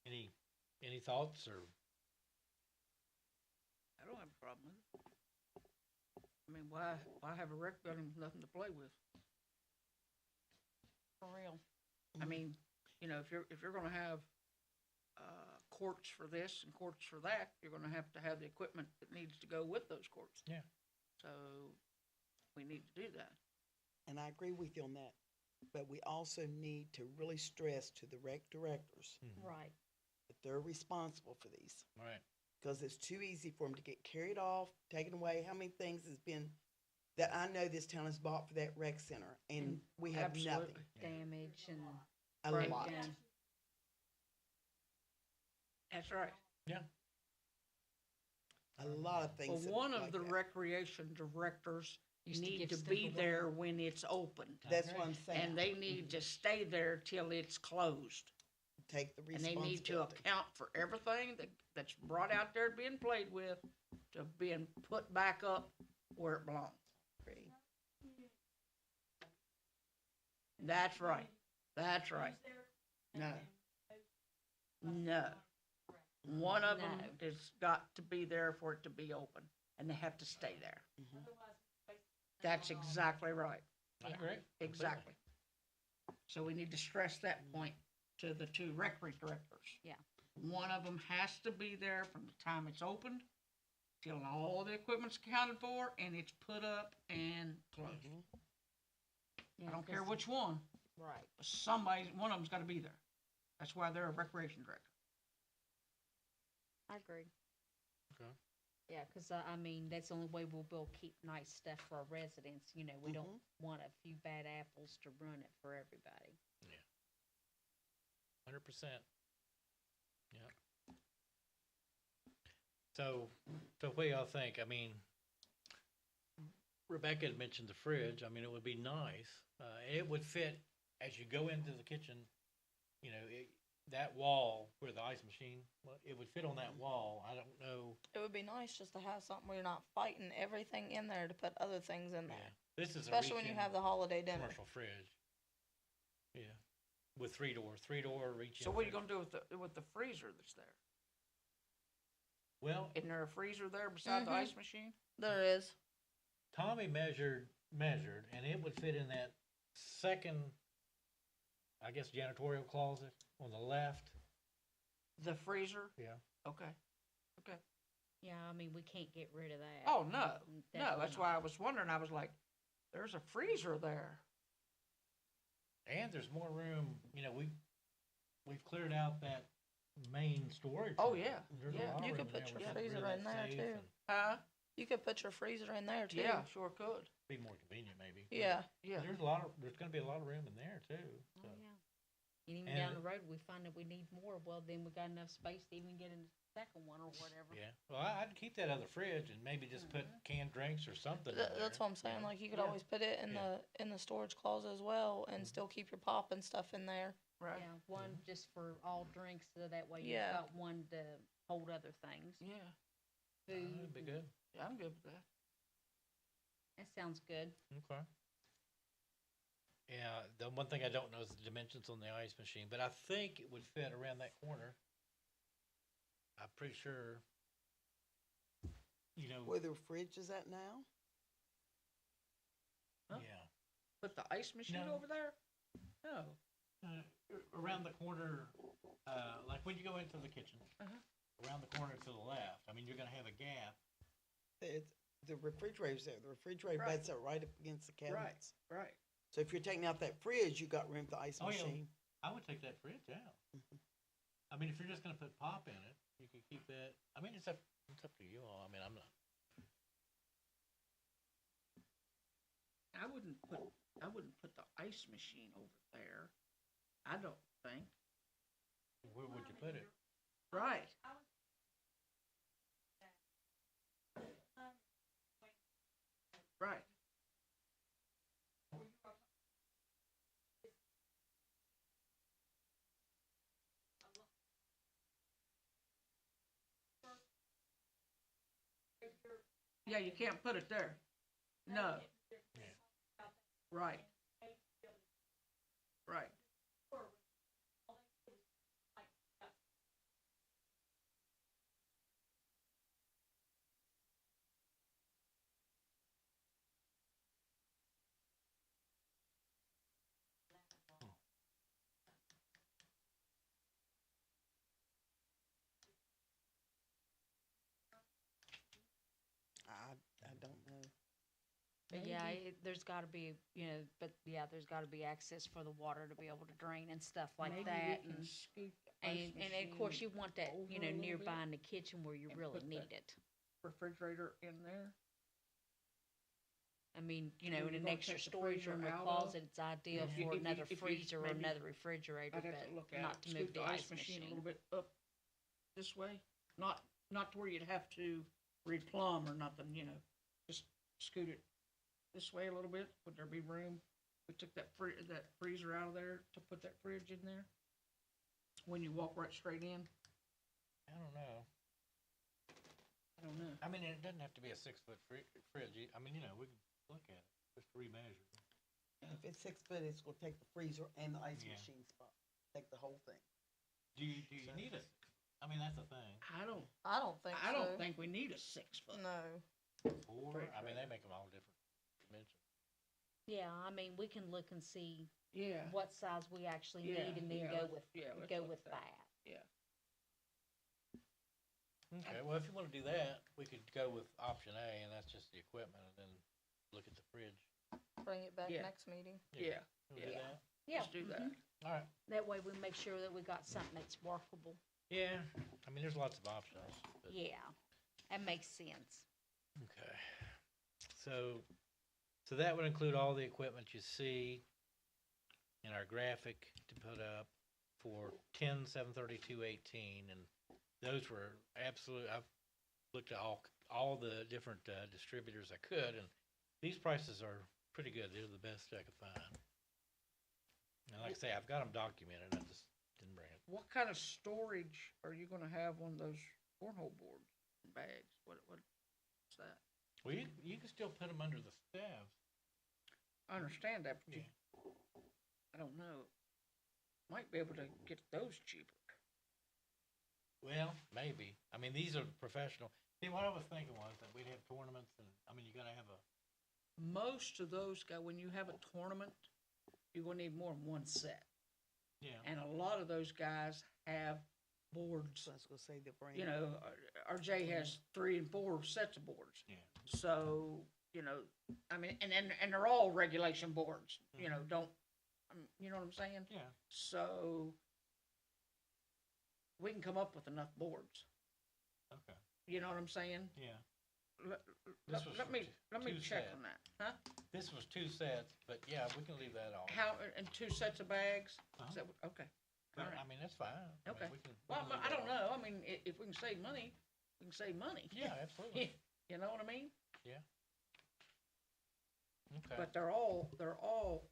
Any thoughts or don't have a problem with it. I mean, why have a rec building with nothing to play with? For real. I mean, you know, if you're gonna have, courts for this and courts for that, you're gonna have to have the equipment that needs to go with those courts. Yeah. So, we need to do that. And I agree with you on that. But we also need to really stress to the rec directors Right. that they're responsible for these. Right. Because it's too easy for them to get carried off, taken away. How many things has been, that I know this town has bought for that rec center, and we have nothing. Absolutely. Damage and A Right. lot. breakdown. That's right. A lot of Well, things. that- one of like the that. recreation directors Used to need give to stuff be away. there when it's opened. That's what I'm saying. And they need to stay there till it's closed. Take the And they need to responsibility. account for everything that's brought out there being played with to being put back up where it belongs. Agree. That's right. That's right. No. No. One of them No. has got to be there for it to be open, and they have to stay there. That's exactly right. I agree. Exactly. So we need to stress that point to the two rec directors. Yeah. One of them has to be there from the time it's opened till all the equipment's accounted for and it's put up and closed. Yeah, I don't care 'cause- which one, Right. but one of them's gotta be there. That's why they're a recreation director. I agree. Okay. Yeah, because I mean, that's the only way we'll be able to keep nice stuff for our residents. You know, we don't want a few bad apples to ruin it for everybody. 100%. Yeah. So what do y'all think? I mean, Rebecca had mentioned the fridge. I mean, it would be nice. It would fit as you go into the kitchen, you know, that wall where the ice machine, well, it would fit on that wall. I don't know. It would be nice just to have something where you're not fighting everything in there to put other things in Yeah. there. This is a Especially when you reach-in have the holiday dinner. commercial fridge. Yeah. With three door reach-in. So what are you fridge. gonna do with the freezer that's there? Well, Isn't there a freezer there beside the Mhm. ice machine? There is. Tommy measured, and it would fit in that second, I guess, janitorial closet on the left. The freezer? Yeah. Okay. Yeah, I mean, we can't get rid of that. Oh, no, no, Definitely that's not. why I was wondering, I was like, there's a freezer there. And there's more room, you know, we've cleared out that main storage. Oh, room. yeah, There's a yeah. lot of You room could put there. your We got freezer rid of in that there, safe too. and Huh? You could put your freezer in there too. Yeah, sure could. Be more convenient maybe. Yeah. Yeah. There's gonna be a lot of room in there too, Oh, so. yeah. And even And down it- the road, we find that we need more, well, then we got enough space to even get a second one or whatever. Yeah, well, I'd keep that other fridge and maybe just put canned drinks or something in there. That's what I'm saying. Like you could Yeah. always put it in Yeah. the storage closet as well, and still keep your pop and stuff in there. Right. Yeah, one just for all drinks, so that way you've Yeah. got one to hold other things. Yeah, Food. That'd be good, yeah, I'm good with that. That sounds good. okay. Yeah, the one thing I don't know is the dimensions on the ice machine, but I think it would fit around that corner. I'm pretty sure, you know, Where the fridge is at now? Huh? yeah. Put the ice machine No. over there? No. Around the corner, like when you go into the kitchen, Uh-huh. around the corner to the left, I mean, you're gonna have a gap. It's, the refrigerator's there. The refrigerator Right. beds are right up against the cabinets. Right. So if you're taking out that fridge, you got room for the ice Oh, yeah. machine. I would take that fridge out. Mhm. I mean, if you're just gonna put pop in it, you could keep that, I mean, it's up to you all, I mean, I'm not, I wouldn't put the ice machine over there. I don't think. where would you put it? Right. Right. Yeah, you can't put it there. No. Right. Right. But yeah, there's gotta be, but yeah, there's gotta be access for the water to be able to drain and stuff like Maybe that. we can And, scoot the ice and of course machine you want that, over a little nearby bit in the kitchen where you and really put need that- it. refrigerator in there. I mean, Where in you're an gonna extra take the storage freezer room or out of. closet, it's ideal If you- for if you- another if you freezer or maybe- another refrigerator, I'd have but to look not at, to move scoot the ice machine. a little bit up this way, not to where you'd have to replumb or nothing, just scoot it this way a little bit. Would there be room? We took that freezer out of there to put that fridge in there. When you walk right straight in, I don't know. I don't know. I mean, it doesn't have to be a 6-foot fridge. I mean, we can look at it, just remeasure. If it's 6 foot, it's gonna take the freezer and the ice Yeah. machine spot, take the whole thing. Do you need a, I mean, that's the thing. I don't I don't think we need a 6 foot. No. 4, I mean, they make them all different dimensions. Yeah, I mean, we can look and see Yeah. what size we actually Yeah, need and then yeah, go let's- with, yeah, let's go look with at that. that. Yeah. Okay, well, if you wanna do that, we could go with option A, and that's just the equipment, and then look at the fridge. Bring it back Yeah. next meeting. Yeah. Wanna do Yeah. that? Yeah. Let's do that. mhm. All right. That way we make sure that we got something that's workable. Yeah, I mean, there's lots of options, but. Yeah, that makes sense. Okay. So that would include all the equipment you see in our graphic to put up for 10/7/32/18, and those were absolute. I've looked at all the different distributors I could, and these prices are pretty good. They're the best I could find. And like I say, I've got them documented. I just didn't bring it. What kind of storage are you gonna have on those cornhole boards and bags? What's that? Well, you can still put them under the staves. I understand that, but Yeah. I don't know. Might be able to get those cheaper. Well, maybe. I mean, these are professional. See, what I was thinking was that we'd have tournaments, and I mean, you gotta have a. Most of those guys, when you have a tournament, you're gonna need more than one set. Yeah. And a lot of those guys have boards. So I was gonna say the brand. RJ has 3 and 4 sets of boards. Yeah. So, I mean, and they're all regulation boards, you know what I'm saying? Yeah. So we can come up with enough boards. Okay. You know what I'm saying? Yeah. Let, This was let for me, two- let me two check sets. on that, huh? This was 2 sets, but yeah, we can leave that on. How, and 2 sets of bags? Uh-huh. Is that what, okay. But, all right. I mean, that's fine. I mean, Okay. we can Well, leave I that don't on. know. I mean, if we can save money, we can save money. Yeah, absolutely. You know what I mean? Okay. But they're all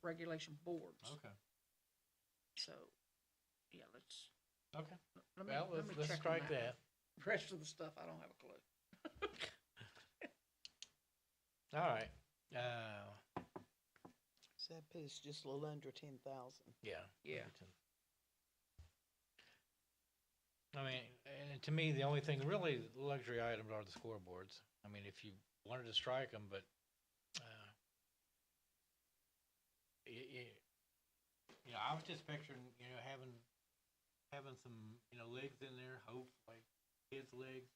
regulation boards. Okay. So, yeah, let's, Okay. let me, Well, let me let's check on strike that. that. The rest of the stuff, I don't have a clue. All right. So that puts just a little under 10,000. Yeah. Yeah. I mean, and to me, the only thing, really, luxury items are the scoreboards. I mean, if you wanted to strike them, but, I was just picturing, having some, legs in there, hopes, like kids' legs,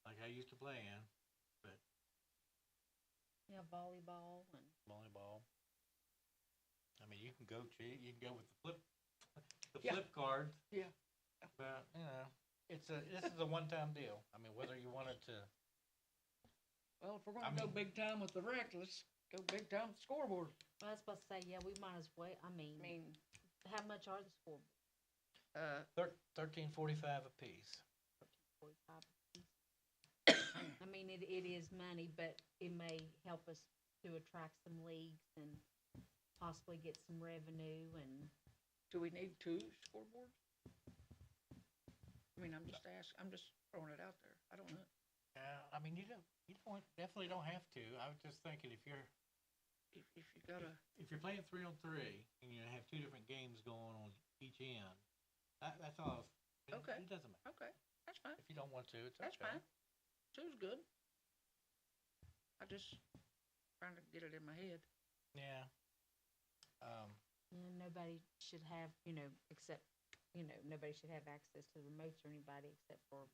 like I used to play in, Yeah, volleyball and. volleyball. I mean, you can go cheat, you can go with the Yeah. flip cards. Yeah. But, this is a one-time deal. I mean, whether you wanted to, Well, if we're I gonna go mean- big time with the rec, let's go big time with the scoreboard. I was about to say, yeah, we might as well, I mean, how much are the scoreboards? 13.45 a piece. 45 apiece. I mean, it is money, but it may help us to attract some leagues and possibly get some revenue and. Do we need 2 scoreboards? I mean, I'm just throwing it out there. I don't know. I mean, definitely don't have to. I was just thinking if you're playing 3-on-3 and you have 2 different games going on each end, that's all. Okay. It doesn't matter. Okay, that's fine. If you don't want to, it's okay. That's fine. 2's good. I just trying to get it in my head. Yeah. Nobody should have, except, nobody should have access to the remotes or anybody except for,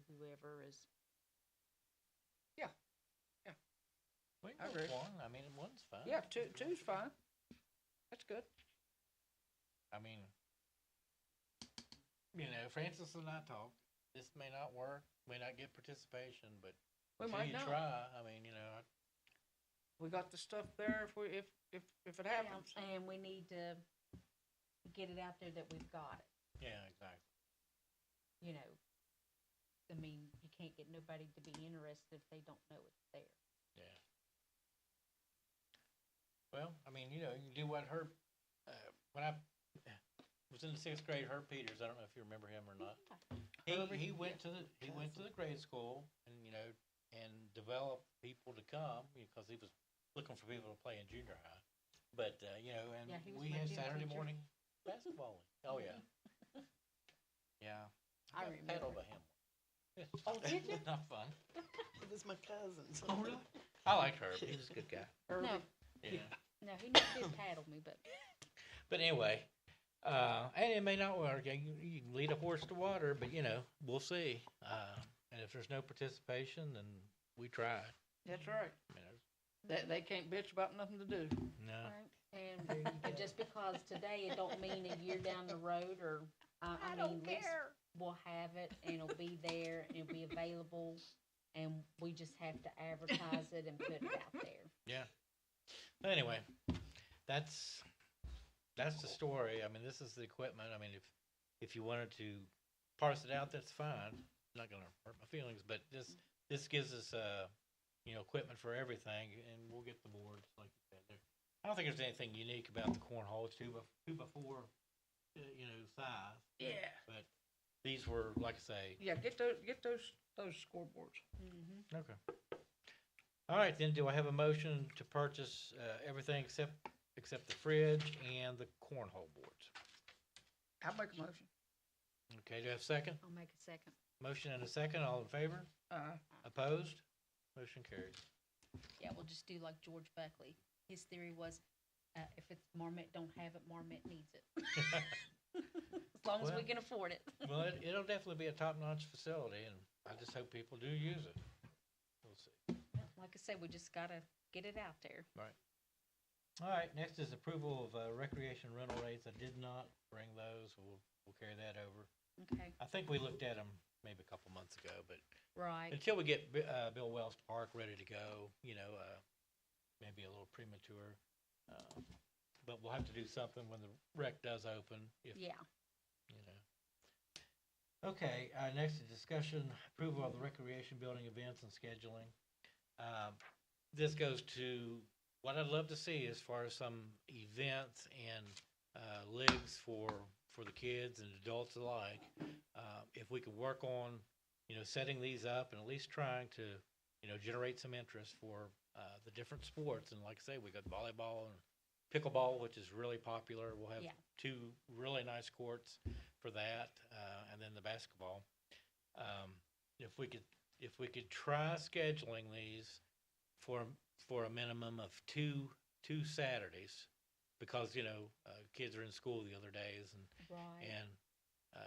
whoever is. Yeah. Yeah. We I can go with agree. one. I mean, one's fine. Yeah, two's fine. That's good. I mean, Francis and I talked. This may not work, may not get participation, but We until might you not. try, I mean, We got the stuff there if it happens. And we need to get it out there that we've got it, yeah, exactly. you know. I mean, you can't get nobody to be interested if they don't know it's there. Yeah. Well, I mean, you can do what Herb, when I was in the 6th grade, Herb Peters, I don't know if you remember him or not. He went to the grade school and, and developed people to come, because he was looking for people to play in junior high. But, and Yeah, he was we my had gym Saturday teacher. morning basketball. Oh, yeah. Yeah. I got remember. paddled by him. Oh, did you? Not fun. It was my cousin's. Oh, really? I liked Herb. He was a good guy. Herbie. No, Yeah. no, he never did paddle me, but But anyway, and it may not work. You can lead a horse to water, but we'll see. And if there's no participation, then we try. That's right. You know, They can't bitch about nothing to do. no. and just because today it don't mean a year down the road, or I mean, at least we'll have it and it'll be there and it'll be available, and we just have to advertise it and put it out there. Yeah. But anyway, that's the story. I mean, this is the equipment. I mean, if you wanted to parse it out, that's fine. Not gonna hurt my feelings, but this gives us equipment for everything, and we'll get the boards like you said there. I don't think there's anything unique about the cornhole. It's 2x4, size. Yeah. But these were, like I say. Yeah, get those scoreboards. Mm-hmm. Okay. All right, then, do I have a motion to purchase everything except the fridge and the cornhole boards? I'll make a motion. Okay, do I have a second? I'll make a second. Motion and a second, all in favor? Opposed? Motion carries. Yeah, we'll just do like George Buckley. His theory was, if it's Marmot don't have it, Marmot needs it. As long as we Well- can afford it. Well, it'll definitely be a top-notch facility, and I just hope people do use it. We'll see. Like I said, we just gotta get it out there. All right, next is approval of recreation rental rates. I did not bring those. We'll carry that over. Okay, I think we looked at them maybe a couple months ago, but right. until we get Bill Wells Park ready to go, maybe a little premature. But we'll have to do something when the rec does open, if, Yeah, Okay, next is discussion, approval of the recreation building events and scheduling. This goes to what I'd love to see as far as some events and leagues for the kids and adults alike. If we could work on, setting these up and at least trying to, generate some interest for the different sports. And like I say, we got volleyball and pickleball, which is really popular. We'll have Yeah. 2 really nice courts for that, and then the basketball. If we could try scheduling these for a minimum of two Saturdays, because kids are in school the other days, right. and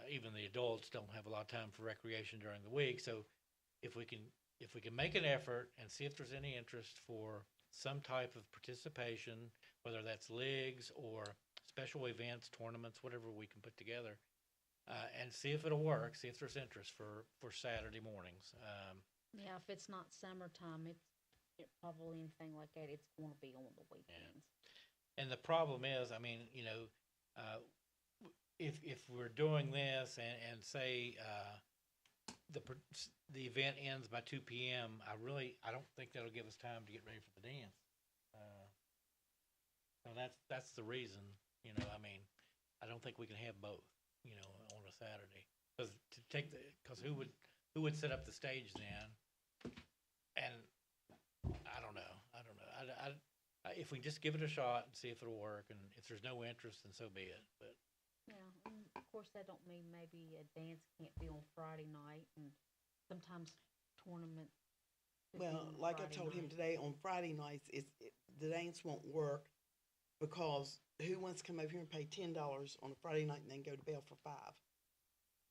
even the adults don't have a lot of time for recreation during the week. So if we can make an effort and see if there's any interest for some type of participation, whether that's leagues or special events, tournaments, whatever we can put together, and see if it'll work, see if there's interest for Saturday mornings. Yeah, if it's not summertime, it probably anything like that, it's gonna be on the weekends. And the problem is, I mean, if we're doing this and say the event ends by 2 p.m., I don't think that'll give us time to get ready for the dance. So that's the reason, I mean, I don't think we can have both, on a Saturday. Because who would set up the stage then? And I don't know. If we just give it a shot and see if it'll work, and if there's no interest, then so be it. But Yeah, and of course, that don't mean maybe a dance can't be on Friday night, and sometimes tournaments. could be Well, on like I Friday told him night. today, on Friday nights, the dance won't work because who wants to come over here and pay $10 on a Friday night and then go to Bell for $5?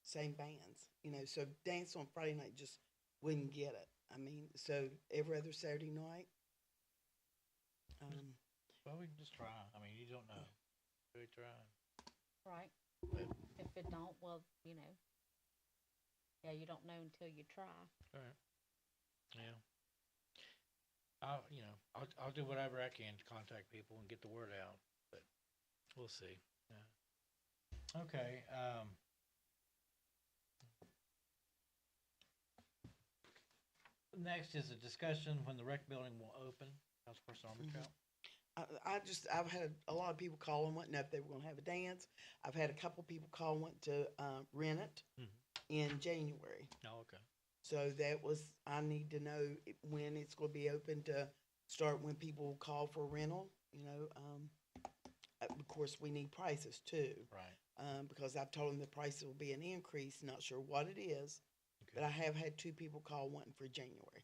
Same bands, so dance on Friday night just wouldn't get it. I mean, so every other Saturday night, Well, we can just try. I mean, you don't know. We try. Right. But, If it don't, well, you know, yeah, you don't know until you try. all right. Yeah. I'll do whatever I can to contact people and get the word out, but we'll see. Yeah. Okay, next is a discussion when the rec building will open. Councilperson Armentrout. I've had a lot of people call and wanting to know if they were gonna have a dance. I've had a couple people call and want to, rent it in January. Oh, okay. So that was, I need to know when it's gonna be open to start, when people call for rental, you know, of course, we need prices too. Right. Because I've told them the prices will be an increase, not sure what it is, but Okay. I have had 2 people call wanting for January.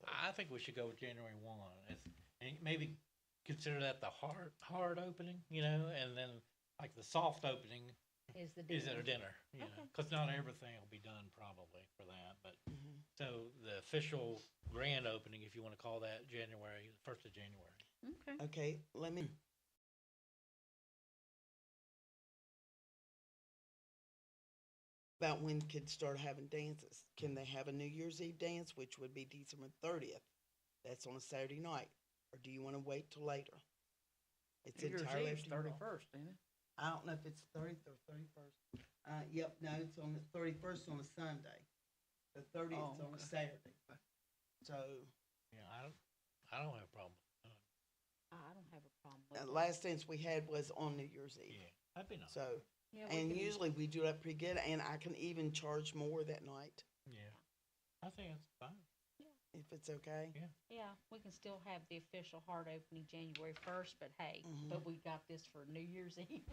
I think we should go with January 1. And maybe consider that the hard opening, and then like the soft opening Is the is deal. at a dinner, Okay. because not everything will be done probably for that. But Mhm. so the official grand opening, if you want to call that, January, 1st of January. Okay. Okay, let me. About when kids start having dances. Can they have a New Year's Eve dance, which would be December 30th? That's on a Saturday night. Or do you want to wait till later? It's New Year's entirely Eve's up to you all. 31st, ain't it? I don't know if it's 30th or 31st. Yep, no, it's on the 31st on a Sunday. The 30th Oh, on a okay. Saturday. So, Yeah, I don't have a problem. I don't have a problem with it. last dance we had was on New Year's Eve. Yeah, that'd be nice. So, Yeah, we and can- usually we do that pretty good, and I can even charge more that night, Yeah, I think that's fine. if it's okay. Yeah, we can still have the official hard opening January 1st, but hey, Mhm. but we got this for New Year's Eve.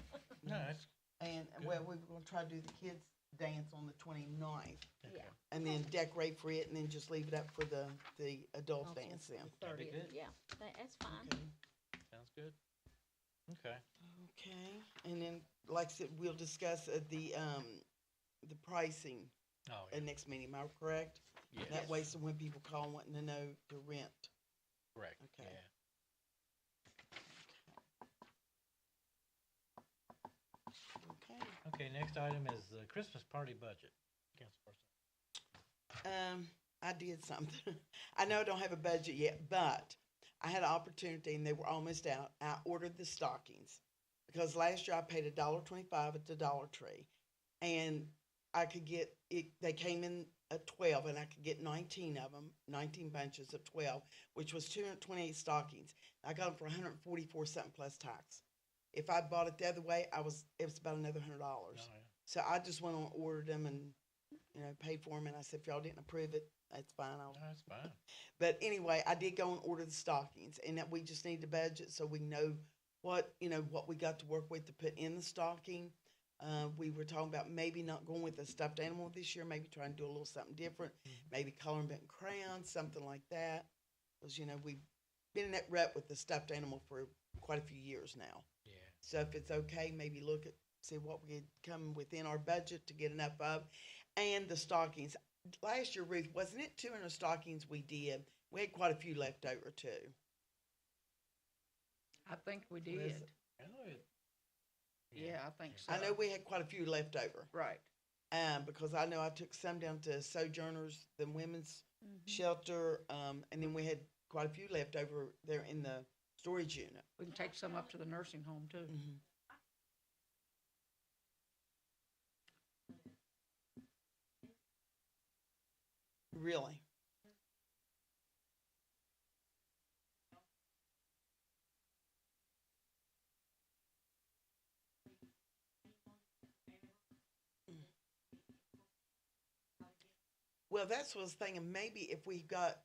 No, that's And, Good. well, we were gonna try to do the kids' dance on the 29th, okay. Yeah. and then decorate for it, and then just leave it up for the adult Also, dance then. the That'd be 30th, good. yeah, that's fine. Okay. Sounds good. Okay. Okay, and then, like I said, we'll discuss the pricing Oh, at yeah. next meeting, am I correct? Yes. That way, so when people call wanting to know the rent. Correct. Okay. Yeah. Okay. Okay, next item is the Christmas party budget. Councilperson. I did something. I know I don't have a budget yet, but I had an opportunity and they were almost out. I ordered the stockings because last year I paid $1.25 at the Dollar Tree, and I could get it. They came in at 12, and I could get 19 of them, 19 bunches of 12, which was 228 stockings. I got them for 144 something plus tax. If I bought it the other way, it was about another $100. Oh, yeah. So I just went on and ordered them and, paid for them. And I said, if y'all didn't approve it, that's fine. No, that's fine. But anyway, I did go and order the stockings, and that we just need to budget so we know what we got to work with to put in the stocking. We were talking about maybe not going with a stuffed animal this year, maybe trying to do a little something different, maybe coloring bent crayons, something like that. Because, we've been in that rut with the stuffed animal for quite a few years now. Yeah. So if it's okay, maybe look at, see what we could come within our budget to get enough of. And the stockings. Last year, Ruth, wasn't it 200 stockings we did? We had quite a few left over too. I think we is did. it? Oh, Yeah, I think so. I know we had quite a few left over. Right. Because I know I took some down to Sojourners, the women's Mhm. shelter, and then we had quite a few left over there in the storage unit. We can take some up to the nursing home too. Mhm. Really? Well, that's what I was thinking. Maybe if we got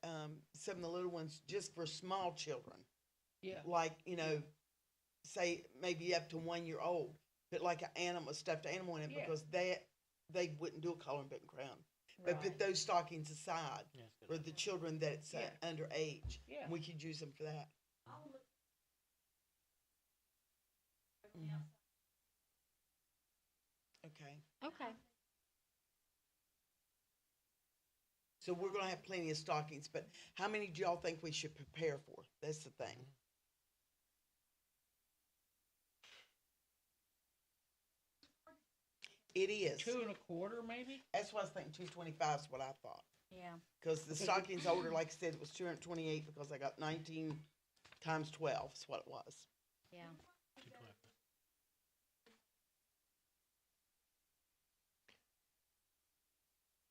some of the little ones just for small children, Yeah. like say maybe up to 1 year old, put like an animal, a stuffed animal in it, Yeah. because they wouldn't do a coloring book and crown. But Right. put those stockings aside Yeah, that's good. for the children that's Yeah. underage. Yeah. We could use them for that. Mhm. Okay. Okay. So we're gonna have plenty of stockings, but how many do y'all think we should prepare for? That's the thing. It is. 2.25 maybe? That's what I was thinking, 225 is what I thought. Yeah. Cause the stockings order, like I said, it was 228 because I got 19 times 12 is what it was. Yeah.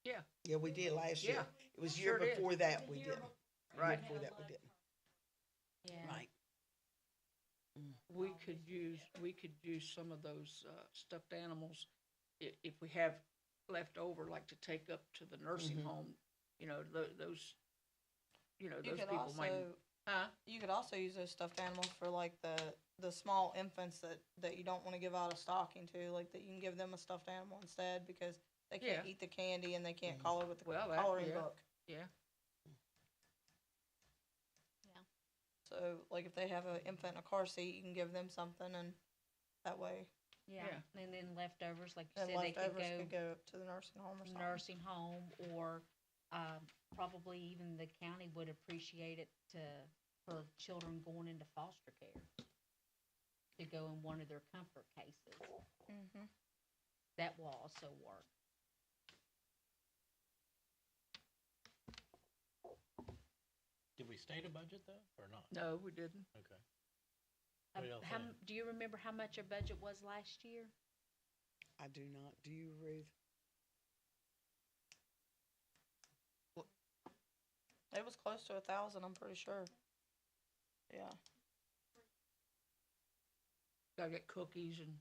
Yeah, Yeah, we did last year. Yeah, It was sure year did. before that we did. right. Before that we did. Yeah. Right. We could use some of those, stuffed animals if we have left over, like to take up to the nursing home. You know, those, You those could people might, also, huh? you could also use those stuffed animals for like the small infants that you don't wanna give out a stocking to, like that you can give them a stuffed animal instead because they can't Yeah. eat the candy and they can't color with the Well, coloring yeah, book. yeah. So like if they have an infant in a car seat, you can give them something and that way, Yeah. Yeah. And then leftovers, like you and said, they could leftovers go could go to the nursing home or something. nursing home, or probably even the county would appreciate it for children going into foster care to go in one of their comfort cases. Mm-hmm. That will also work. Did we state a budget though, or not? No, we didn't. Okay. What do y'all think? Do you remember how much our budget was last year? I do not. Do you, Ruth? It was close to 1,000, I'm pretty sure. Yeah. Gotta get cookies and,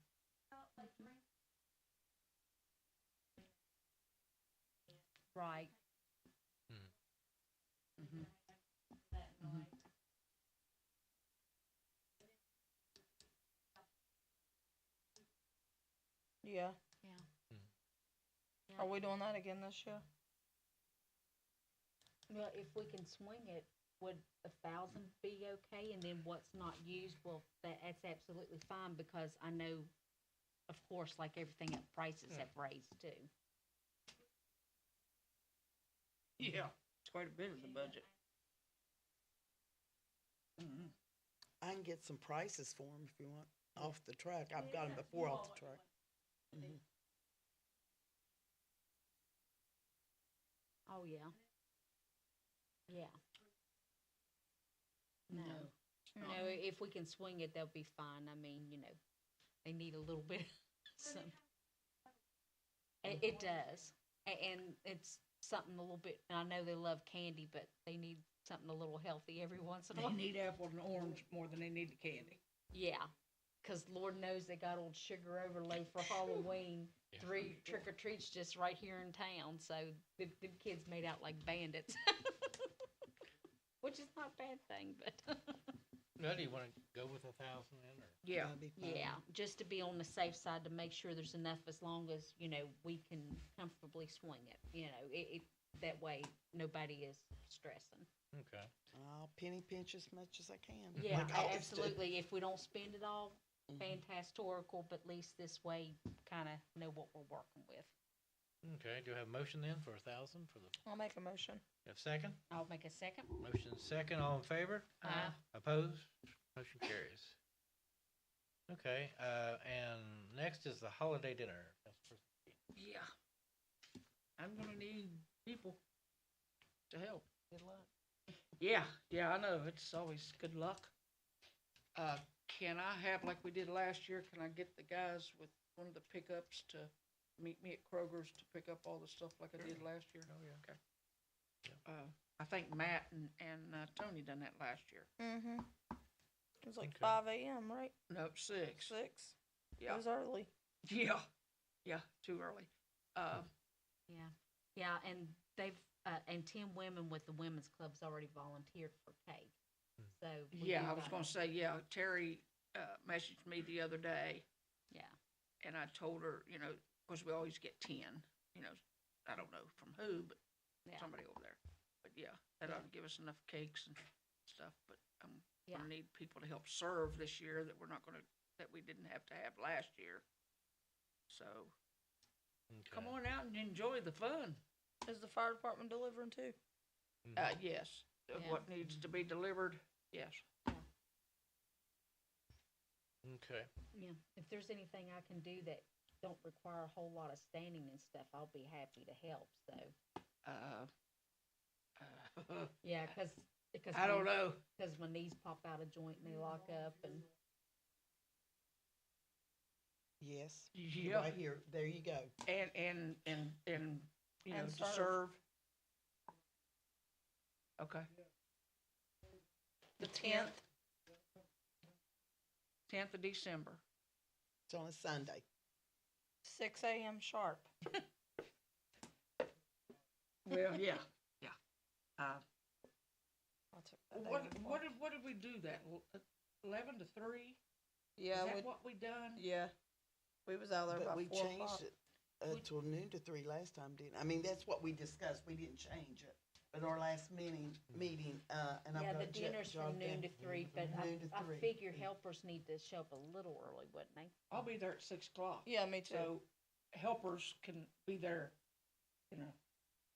Right. mhm. Yeah. Yeah. Yeah. Are we doing that again this year? Well, if we can swing it, would 1,000 be okay? And then what's not used, well, that's absolutely fine, because I know, of course, like everything, prices have raised too. Yeah, it's quite a bit of the budget. Mhm. I can get some prices for them if you want, off the truck. I've got them before off the truck. Mhm. Oh, yeah. Yeah. No. No, if we can swing it, they'll be fine. I mean, they need a little bit, some. It does. And it's something a little bit, I know they love candy, but they need something a little healthy every once in a They while. need apple and orange more than they need the candy. Yeah, 'cause Lord knows they got old sugar overload for Halloween. Yeah. 3 trick or treats just right here in town, so the kids made out like bandits. Which is not a bad thing, but Now, do you wanna go with 1,000 then, or? Yeah, That'd be fine. yeah, just to be on the safe side, to make sure there's enough, as long as, we can comfortably swing it, that way nobody is stressing. Okay. I'll penny pinch as much as I can. Yeah, like I always do. absolutely. If we don't spend it all, Mhm. fantastorical, but at least this way, kinda know what we're working with. Okay, do I have a motion then for 1,000 for the, I'll make a motion. you have a second? I'll make a second. Motion second, all in favor? Aye. Opposed? Motion carries. Okay, and next is the holiday dinner. yeah. I'm gonna need people to help. Good luck. Yeah, I know, it's always good luck. Can I have, like we did last year, can I get the guys with one of the pickups to meet me at Kroger's to pick up all the stuff like I did last year? Oh, yeah. Okay. Yeah. I think Matt and Tony done that last year. Mm-hmm. It was like Okay. 5 a.m., right? Nope, 6. 6. It Yeah, was early. yeah, too early. Yeah, yeah, and they've, and 10 women with the women's club's already volunteered for cake, so. we Yeah, do I was got- gonna say, yeah, Terry, messaged me the other day, Yeah, and I told her, of course, we always get 10, I don't know from who, but yeah, somebody over there. But yeah, that ought to give us enough cakes and stuff, but I'm Yeah. gonna need people to help serve this year that that we didn't have to have last year. So, come Okay. on out and enjoy the fun. Is the fire department delivering too? Yes, Yeah. what needs to be delivered, yes. Okay. Yeah, if there's anything I can do that don't require a whole lot of standing and stuff, I'll be happy to help, so. Yeah, because. I don't know. Because my knees pop out of joint and they lock up and. Yes, Yeah, right here, there you go. and, you know, And to serve. serve. Okay. The 10th. 10th of December. It's on a Sunday. 6 a.m. sharp. Well, yeah, yeah. I took that day What, before. what did we do that, 11 to 3? Yeah, Is we, that what we done? yeah. We was out there But about we 4 o'clock. changed it, till noon to 3 last time, didn't, I mean, that's what we discussed, we didn't change it. At our last meeting, and I've Yeah, got the it dinner's from jotted noon down. to 3, but Noon to I 3. figure helpers need to show up a little early, wouldn't they? I'll be there at 6 o'clock. Yeah, me too. So helpers can be there, you know,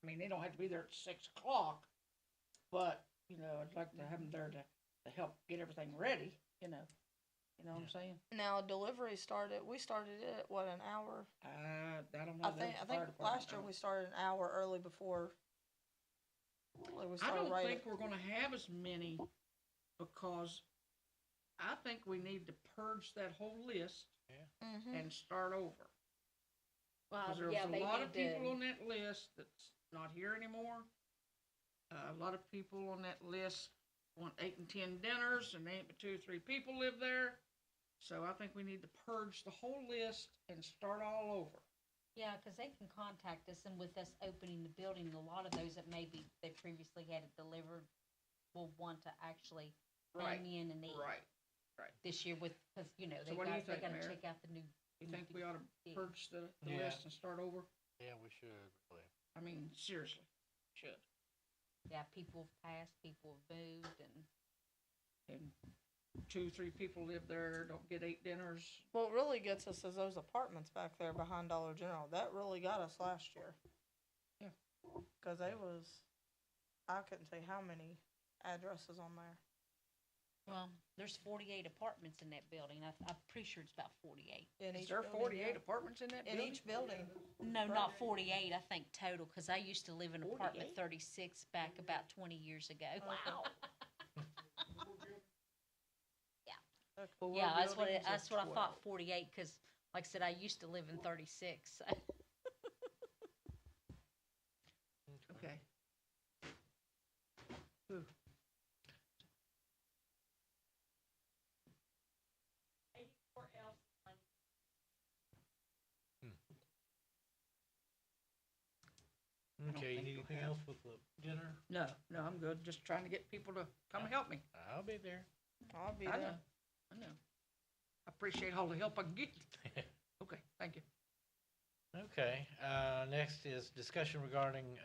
I mean, they don't have to be there at 6 o'clock, but, you know, I'd like to have them there to help get everything ready, you know what I'm saying? Now delivery started. We started it at what, an hour? I don't know. I think last year we started an hour early before. Like we I started don't right think at, we're gonna have as many, because I think we need to purge that whole list Mhm. and start over. Well, Cause there's yeah, a they lot of need to- people on that list that's not here anymore. A lot of people on that list want 8 and 10 dinners, and ain't but 2 or 3 people live there. So I think we need to purge the whole list and start all over. Yeah, because they can contact us, and with us opening the building, a lot of those that maybe they previously had it delivered will want to actually come in and eat Right. this year with, because, you know, So they what do you got, they think, gotta Mayor? check out the new. You think we ought to Yeah. purge the Yeah. list and start over? Yeah, we should, really. I mean, seriously, should. Yeah, people have passed, people have moved, and, And 2, 3 people live there, don't get 8 dinners. what really gets us is those apartments back there behind Dollar General. That really got us last year. Yeah. Cause they was, I couldn't tell you how many addresses on there. well, there's 48 apartments in that building. I'm pretty sure it's about 48. In Is each there building, 48 yeah. apartments in that In building? each building. No, not 48, I think total, because I used to live in apartment 48? 36 back about 20 years ago. Wow. Four Yeah, that's what, buildings of that's what I 12. thought, 48, because like I said, I used to live in 36, so. Okay. Whew. don't Okay, you think need you'll anything have- else with the dinner? No, I'm good. Just trying to get people to come help me. I'll be there. I'll be I there. know. I know. I appreciate all the help I can get. Okay, thank you. Okay, next is discussion regarding,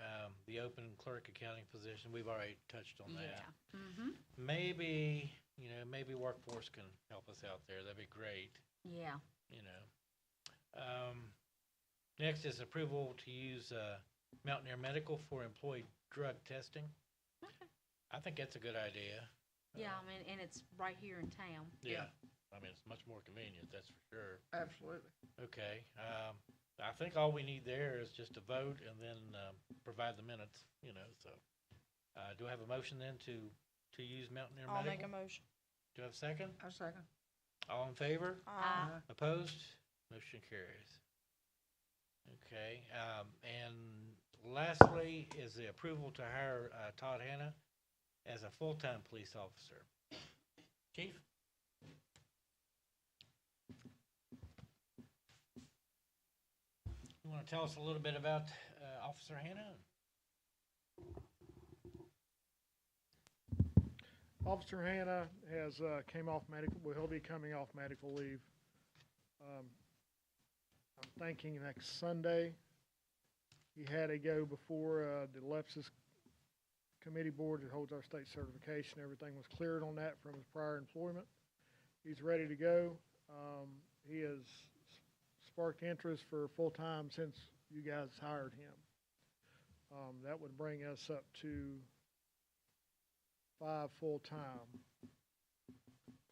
the open clerk accounting position. We've already touched on that. Mm-hmm. Maybe, maybe workforce can help us out there. That'd be great, Yeah, you know. Next is approval to use, Mountaineer Medical for employee drug testing. I think that's a good idea. yeah, I mean, and it's right here in town. Yeah. I mean, it's much more convenient, that's for sure. Absolutely. Okay, I think all we need there is just a vote and then, provide the minutes, so. Do I have a motion then to use Mountaineer I'll Medical? make a motion. Do I have a second? A second. All in favor? Aye. Opposed? Motion carries. Okay, and lastly is the approval to hire, Todd Hanna as a full-time police officer. Chief? You wanna tell us a little bit about, Officer Hanna? Officer Hannah has, came off medical, well, he'll be coming off medical leave. I'm thinking next Sunday. He had to go before, the Lepsis Committee Board that holds our state certification. Everything was cleared on that from his prior employment. He's ready to go. He has sparked interest for full-time since you guys hired him. That would bring us up to 5 full-time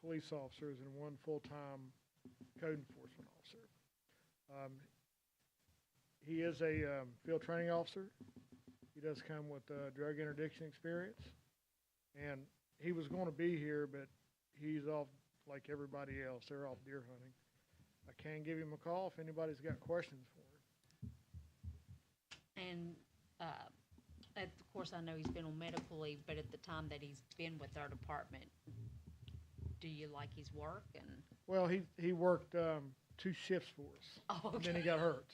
police officers and 1 full-time code enforcement officer. He is a field training officer. He does come with drug interdiction experience. And he was going to be here, but he's off like everybody else. They're off deer hunting. I can give him a call if anybody's got questions for him. And, of course, I know he's been on medical leave, but at the time that he's been with our department, do you like his work and? Well, he worked 2 shifts for us. Oh, And then he okay. got hurt.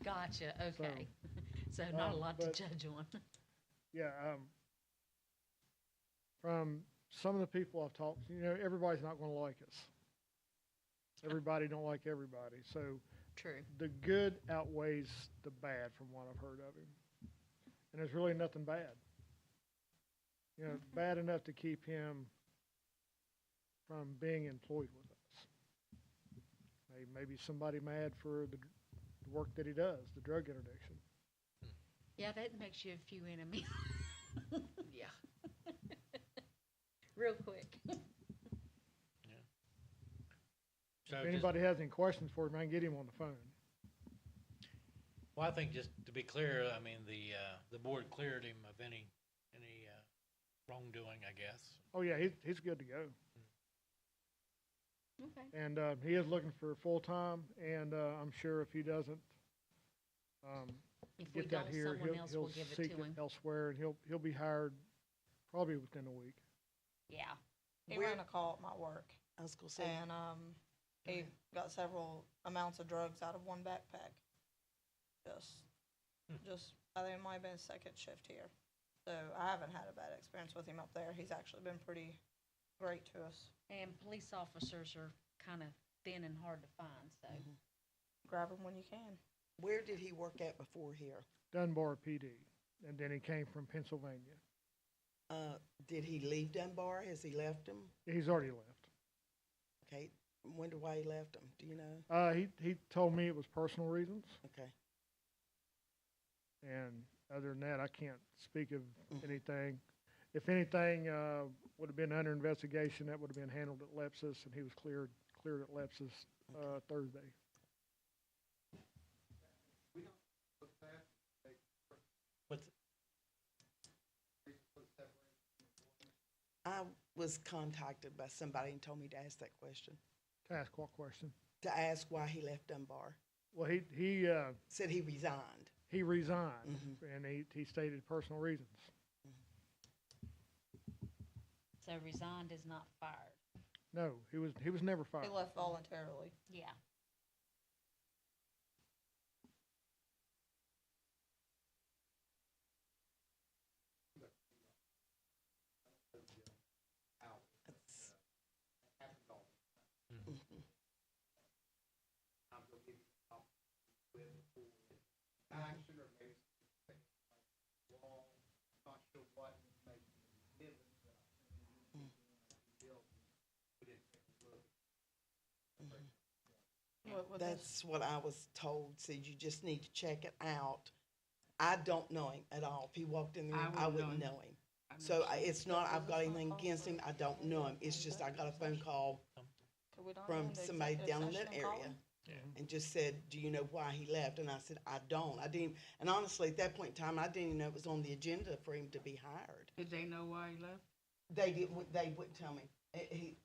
Gotcha, okay. So not a lot to but- judge on. Yeah, from some of the people I've talked to, everybody's not gonna like us. Everybody don't like everybody, so True. the good outweighs the bad from what I've heard of him. And there's really nothing bad. Bad enough to keep him from being employed with us. Maybe somebody mad for the work that he does, the drug interdiction. Yeah, that makes you a few enemies. Yeah. Real quick. So If just- anybody has any questions for him, I can get him on the phone. Well, I think just to be clear, I mean, the board cleared him of any wrongdoing, I guess. Oh, yeah, he's good to go. Okay. And he is looking for full-time, and I'm sure if he doesn't If we get that don't, here, someone else he'll will give it seek to it him. elsewhere, and he'll be hired probably within a week. Yeah. He Where- ran a call at my work, I was gonna say, and, he got several amounts of drugs out of one backpack. I think it might have been second shift here. So I haven't had a bad experience with him up there. He's actually been pretty great to us. And police officers are kind of thin and hard to find, so. Mhm. Grab him when you can. Where did he work at before here? Dunbar PD, and then he came from Pennsylvania. Did he leave Dunbar? Has he left him? He's already left. Okay, wonder why he left him, do you know? He told me it was personal reasons, Okay, and other than that, I can't speak of Mhm. anything. If anything would have been under investigation, that would have been handled at Lepsus, and he was cleared at Lepsus Thursday. What's, I was contacted by somebody and told me to ask that question, To ask what question? to ask why he left Dunbar. Well, he Said he resigned. resigned, Mhm. and he stated personal reasons. So resigned is not fired. No, he was never He fired. left voluntarily. Yeah. That's, Mhm. mhm. Action or maybe wrong, not sure what may be given, but I think we didn't take a look. With this- That's what I was told, said you just need to check it out. I don't know him at all. If he walked in the room, I wouldn't know him. So it's not, I've got anything against him, I don't know him. It's just I got a phone call Could we not go from into somebody executive down in session that and call area. him? And just said, do you know why he left? And I said, I don't. I didn't, and honestly, at that point in time, I didn't even know it was on the agenda for him to be hired. Did they know why he left? They wouldn't tell me.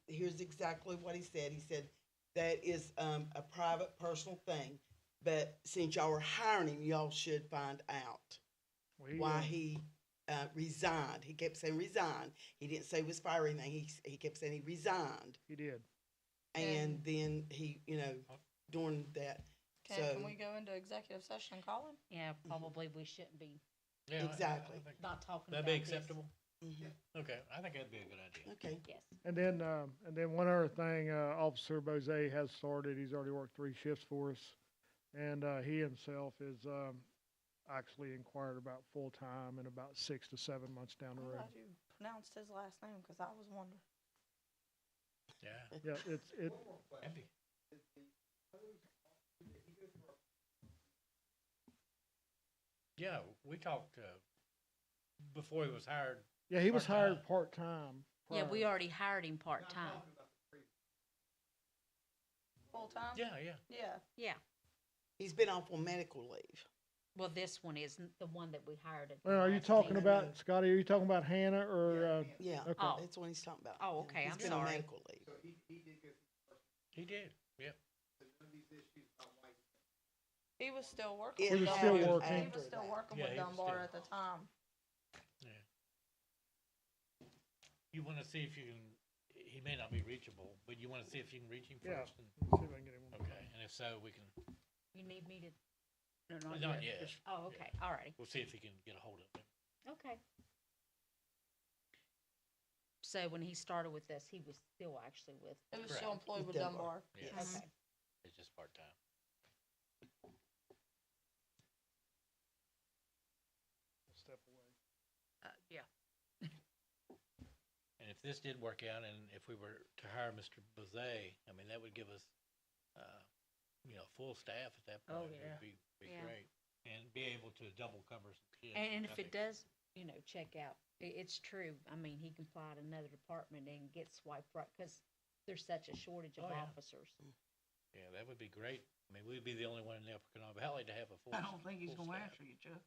Here's exactly what he said. He said, that is, a private, personal thing, but since y'all are hiring him, y'all should find out Well, he, why he, resigned. He kept saying resign. He didn't say was firing anything. He kept saying he resigned. he did. And then he, during that, Can so, we go into executive session and call him? Yeah, probably we shouldn't be yeah, Exactly. I think not talking about that'd be this. acceptable? mhm, Okay, I think that'd be a good idea. okay. Yes. And then one other thing, Officer Bose has started. He's already worked 3 shifts for us, and he himself is actually inquired about full-time in about 6 to 7 months down the I'm road. glad you pronounced his last name, cause I was wondering. Yeah. Yeah, it That'd be- Yeah, we talked before he was hired. Yeah, he was hired Part-time. part-time. Yeah, we prior. already hired him part-time. Full-time? Yeah, yeah. Yeah. Yeah, He's been off on medical leave. well, this one isn't the one that we hired at the Well, are you last talking meeting. about, Scotty, are you talking about Hannah or, Yeah, Okay. Oh. that's what he's talking about. Oh, Yeah, okay, he's I'm been on sorry. medical leave. So he did go through He did, yeah. none of these issues about white. He was still working It with He was Dunbar. still working. He after was still that. working Yeah, with he was Dunbar still- at the time. You wanna see if you can, he may not be reachable, but you wanna see if you can reach him Yeah. first? And- see if I can get him on. Okay, and if so, we can, You need me to, No, not yet. Just- oh, okay, all righty, We'll see if he can get a hold of him. okay. So when he started with us, he was still actually with, He was Correct. still employed With with Dunbar. Dunbar. Yes. Yes. okay, It's just part-time. Step away. yeah. And if this did work out, and if we were to hire Mr. Bazay, I mean, that would give us, full staff at that Oh, point. yeah. It'd be Yeah. great. And be able to double cover some kids. And if I it think. does, check out, it's true. I mean, he can fly to another department and get swiped right, because there's such a shortage of Oh, yeah. officers. Yeah, that would be great. I mean, we'd be the only one in the Upper Kanawha Valley to have a full. I don't think he's full gonna staff. answer you, Chuck.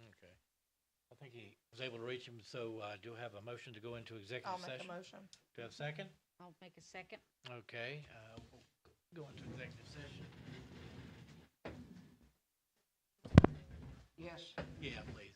Okay. I think he was able to reach him, so do have a motion to go into I'll executive make a session? motion. Do you have a second? I'll make a second. Okay, we'll go into executive session. Yes. Yeah, please.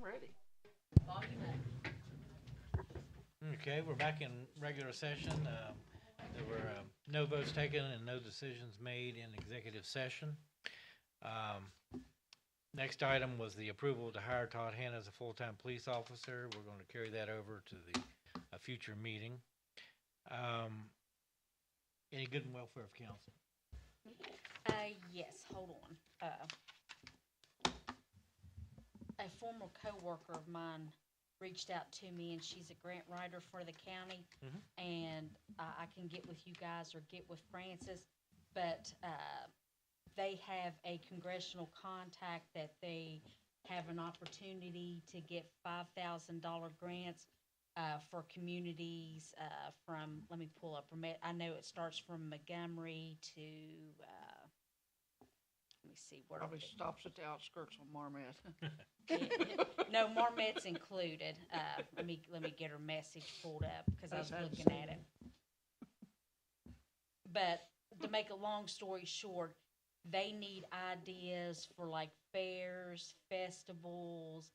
ready. Okay, we're back in regular session. There were no votes taken and no decisions made in executive session. Next item was the approval to hire Todd Hanna as a full-time police officer. We're going to carry that over to the future meeting. Any good and welfare of council? Yes, hold on. A former coworker of mine reached out to me, and she's a grant writer for the county. And I can get with you guys or get with Francis, but they have a congressional contact that they have an opportunity to get $5,000 grants for communities from, let me pull up, I know it starts from Montgomery to, let me see, where. Probably stops at the outskirts of Marmet. No, Marmet's included. Let me get her message pulled up, because I was That's looking at outstanding. it. But to make a long story short, they need ideas for like fairs, festivals,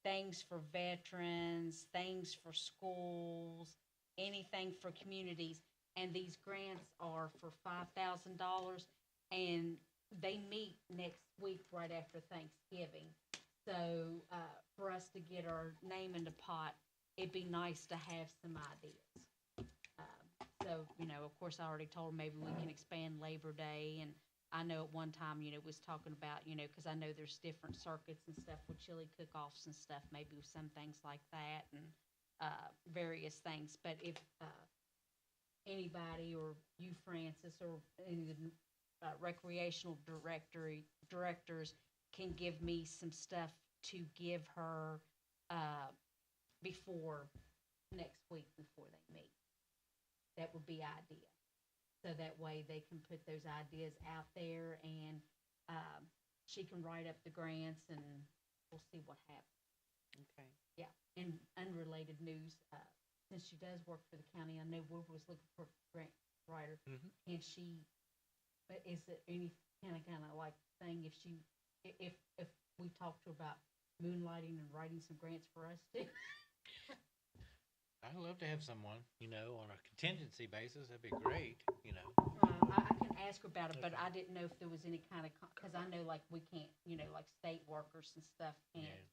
things for veterans, things for schools, anything for communities. And these grants are for $5,000, and they meet next week right after Thanksgiving. So for us to get our name in the pot, it'd be nice to have some ideas. So, of course, I already told her maybe we can expand Labor Day. And I know at one time, was talking about, because I know there's different circuits and stuff with chili cook-offs and stuff, maybe some things like that and various things. But if anybody or you, Francis, or any of the recreational directors can give me some stuff to give her before next week before they meet, that would be ideal. So that way they can put those ideas out there, and she can write up the grants, and we'll see what happens. Okay. Yeah, and unrelated news, since she does work for the county, I know Wood was looking for a grant writer. And she, is it any kind of like thing if we talk to her about moonlighting and writing some grants for us too? I'd love to have someone, on a contingency basis. That'd be great, I can ask her about it, but I didn't know if there was any kind of, because I know like we can't, like state workers and stuff can't,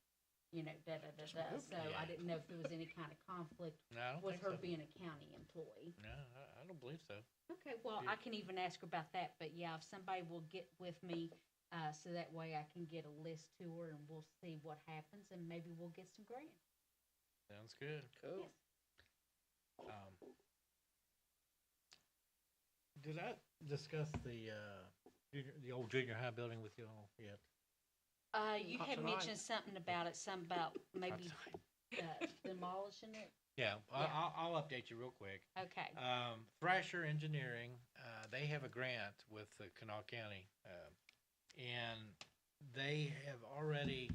da-da-da-da. So I didn't know if there was any kind of conflict No, I don't with think her so. being a county employee. No, I don't believe so. Okay, well, I can even ask her about that, but yeah, if somebody will get with me, so that way I can get a list to her and we'll see what happens, and maybe we'll get some grants. Sounds good. Cool. Yes. Did I discuss the old junior high building with you all yet? You Not had tonight. mentioned something about it, something about maybe demolishing it. Yeah, Yeah. I'll update you real quick. Okay, Thrasher Engineering, they have a grant with the Kanawha County, and they have already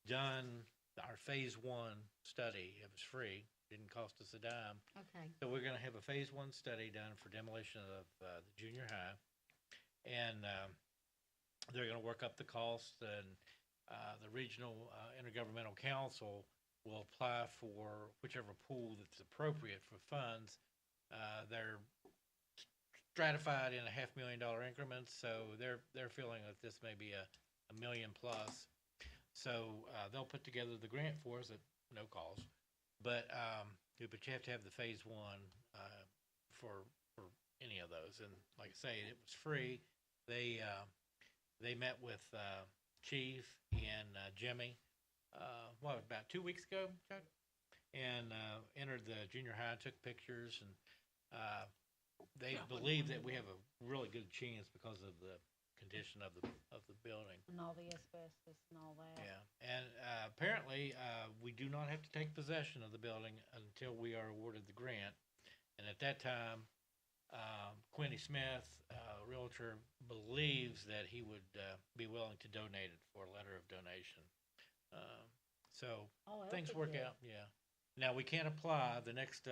done our phase 1 study. It was free, didn't cost us a dime. okay, So we're gonna have a phase 1 study done for demolition of the junior high, and they're gonna work up the cost, and the regional intergovernmental council will apply for whichever pool that's appropriate for funds. They're stratified in $500,000 increments, so they're feeling that this may be a $1 million plus. So they'll put together the grant for us at no cost, but you have to have the phase 1 for any of those. And like I say, it was free. They met with Chief and Jimmy, about 2 weeks ago, Chuck? And entered the junior high, took pictures, and they believe that we have a really good chance because of the condition of the building. and all the asbestos and all that. Yeah, and apparently we do not have to take possession of the building until we are awarded the grant. And at that time, Quinny Smith, realtor, believes that he would be willing to donate it for a letter of donation. So Oh, that'll things be work good. out, yeah. Now, we can't apply, the next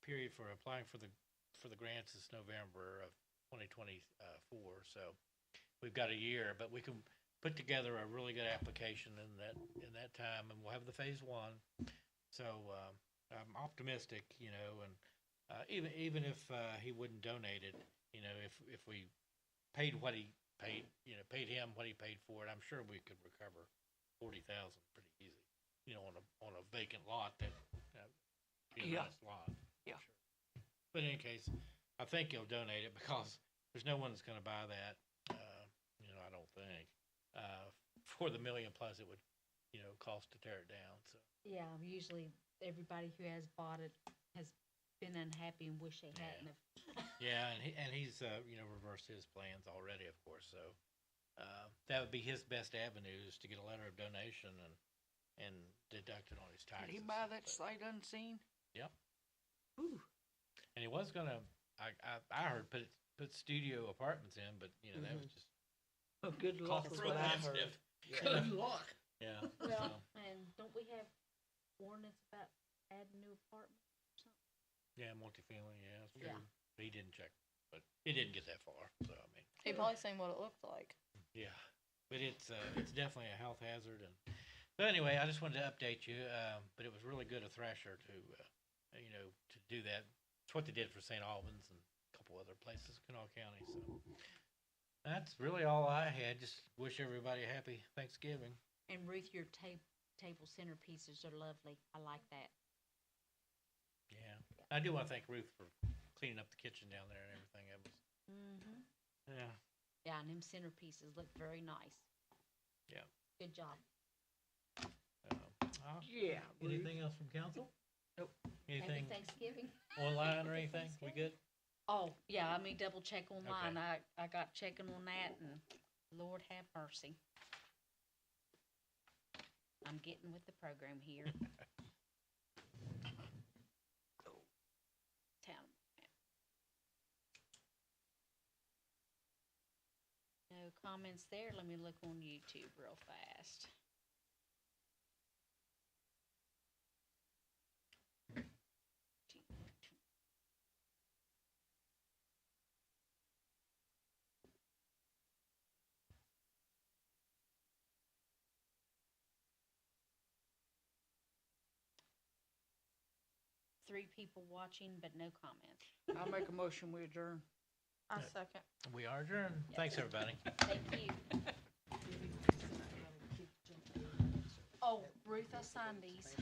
period for applying for the grants is November of 2024, so we've got a year, but we can put together a really good application in that time, and we'll have the phase one. So, I'm optimistic, and, even if, he wouldn't donate it, if we paid what he paid, paid him what he paid for it, I'm sure we could recover 40,000 pretty easy, on a vacant lot that, be a Yeah. nice lot. Yeah. Sure. But in any case, I think he'll donate it because there's no one that's gonna buy that, I don't think, for the million plus it would, cost to tear it down, so. Yeah, usually everybody who has bought it has been unhappy and wish they hadn't have. Yeah, and he's, reversed his plans already, of course, so, that would be his best avenue is to get a letter of donation and deduct it on his Did taxes. he buy that but- sight unseen? Yep. Ooh. And he was gonna, I heard put studio apartments in, but, that was just Oh, good luck That's with what I that. heard. Good luck. Yeah, Well, so, and don't we have ordinance about adding new apartments or something? yeah, multifamily, yeah, that's Yeah. true. But he didn't check, but it didn't get that far, so, I mean. He probably seen what it looked like. Yeah, but it's definitely a health hazard, and so anyway, I just wanted to update you. But it was really good of Thrasher to do that. It's what they did for St. Albans and a couple other places in Kanawha County. So that's really all I had. Just wish everybody a happy Thanksgiving. And Ruth, your table centerpieces are lovely. I like that. Yeah, I do want to thank Ruth for cleaning up the kitchen down there and everything. It was yeah. Yeah, and them centerpieces look very nice. Yeah. Good job. Yeah. Anything else from council? Nope. Anything Happy Thanksgiving. online or Happy anything? We Thanksgiving. good? Oh, yeah, I mean, double check online. Okay. I got checking on that and Lord have mercy. I'm getting with the program here. Town. No comments there. Let me look on YouTube real fast. Three people watching, but no comments. I'll make a motion, we adjourn. I Yeah. second. We are adjourned. Thanks, everybody. Thank you. Oh, Ruth, I signed these.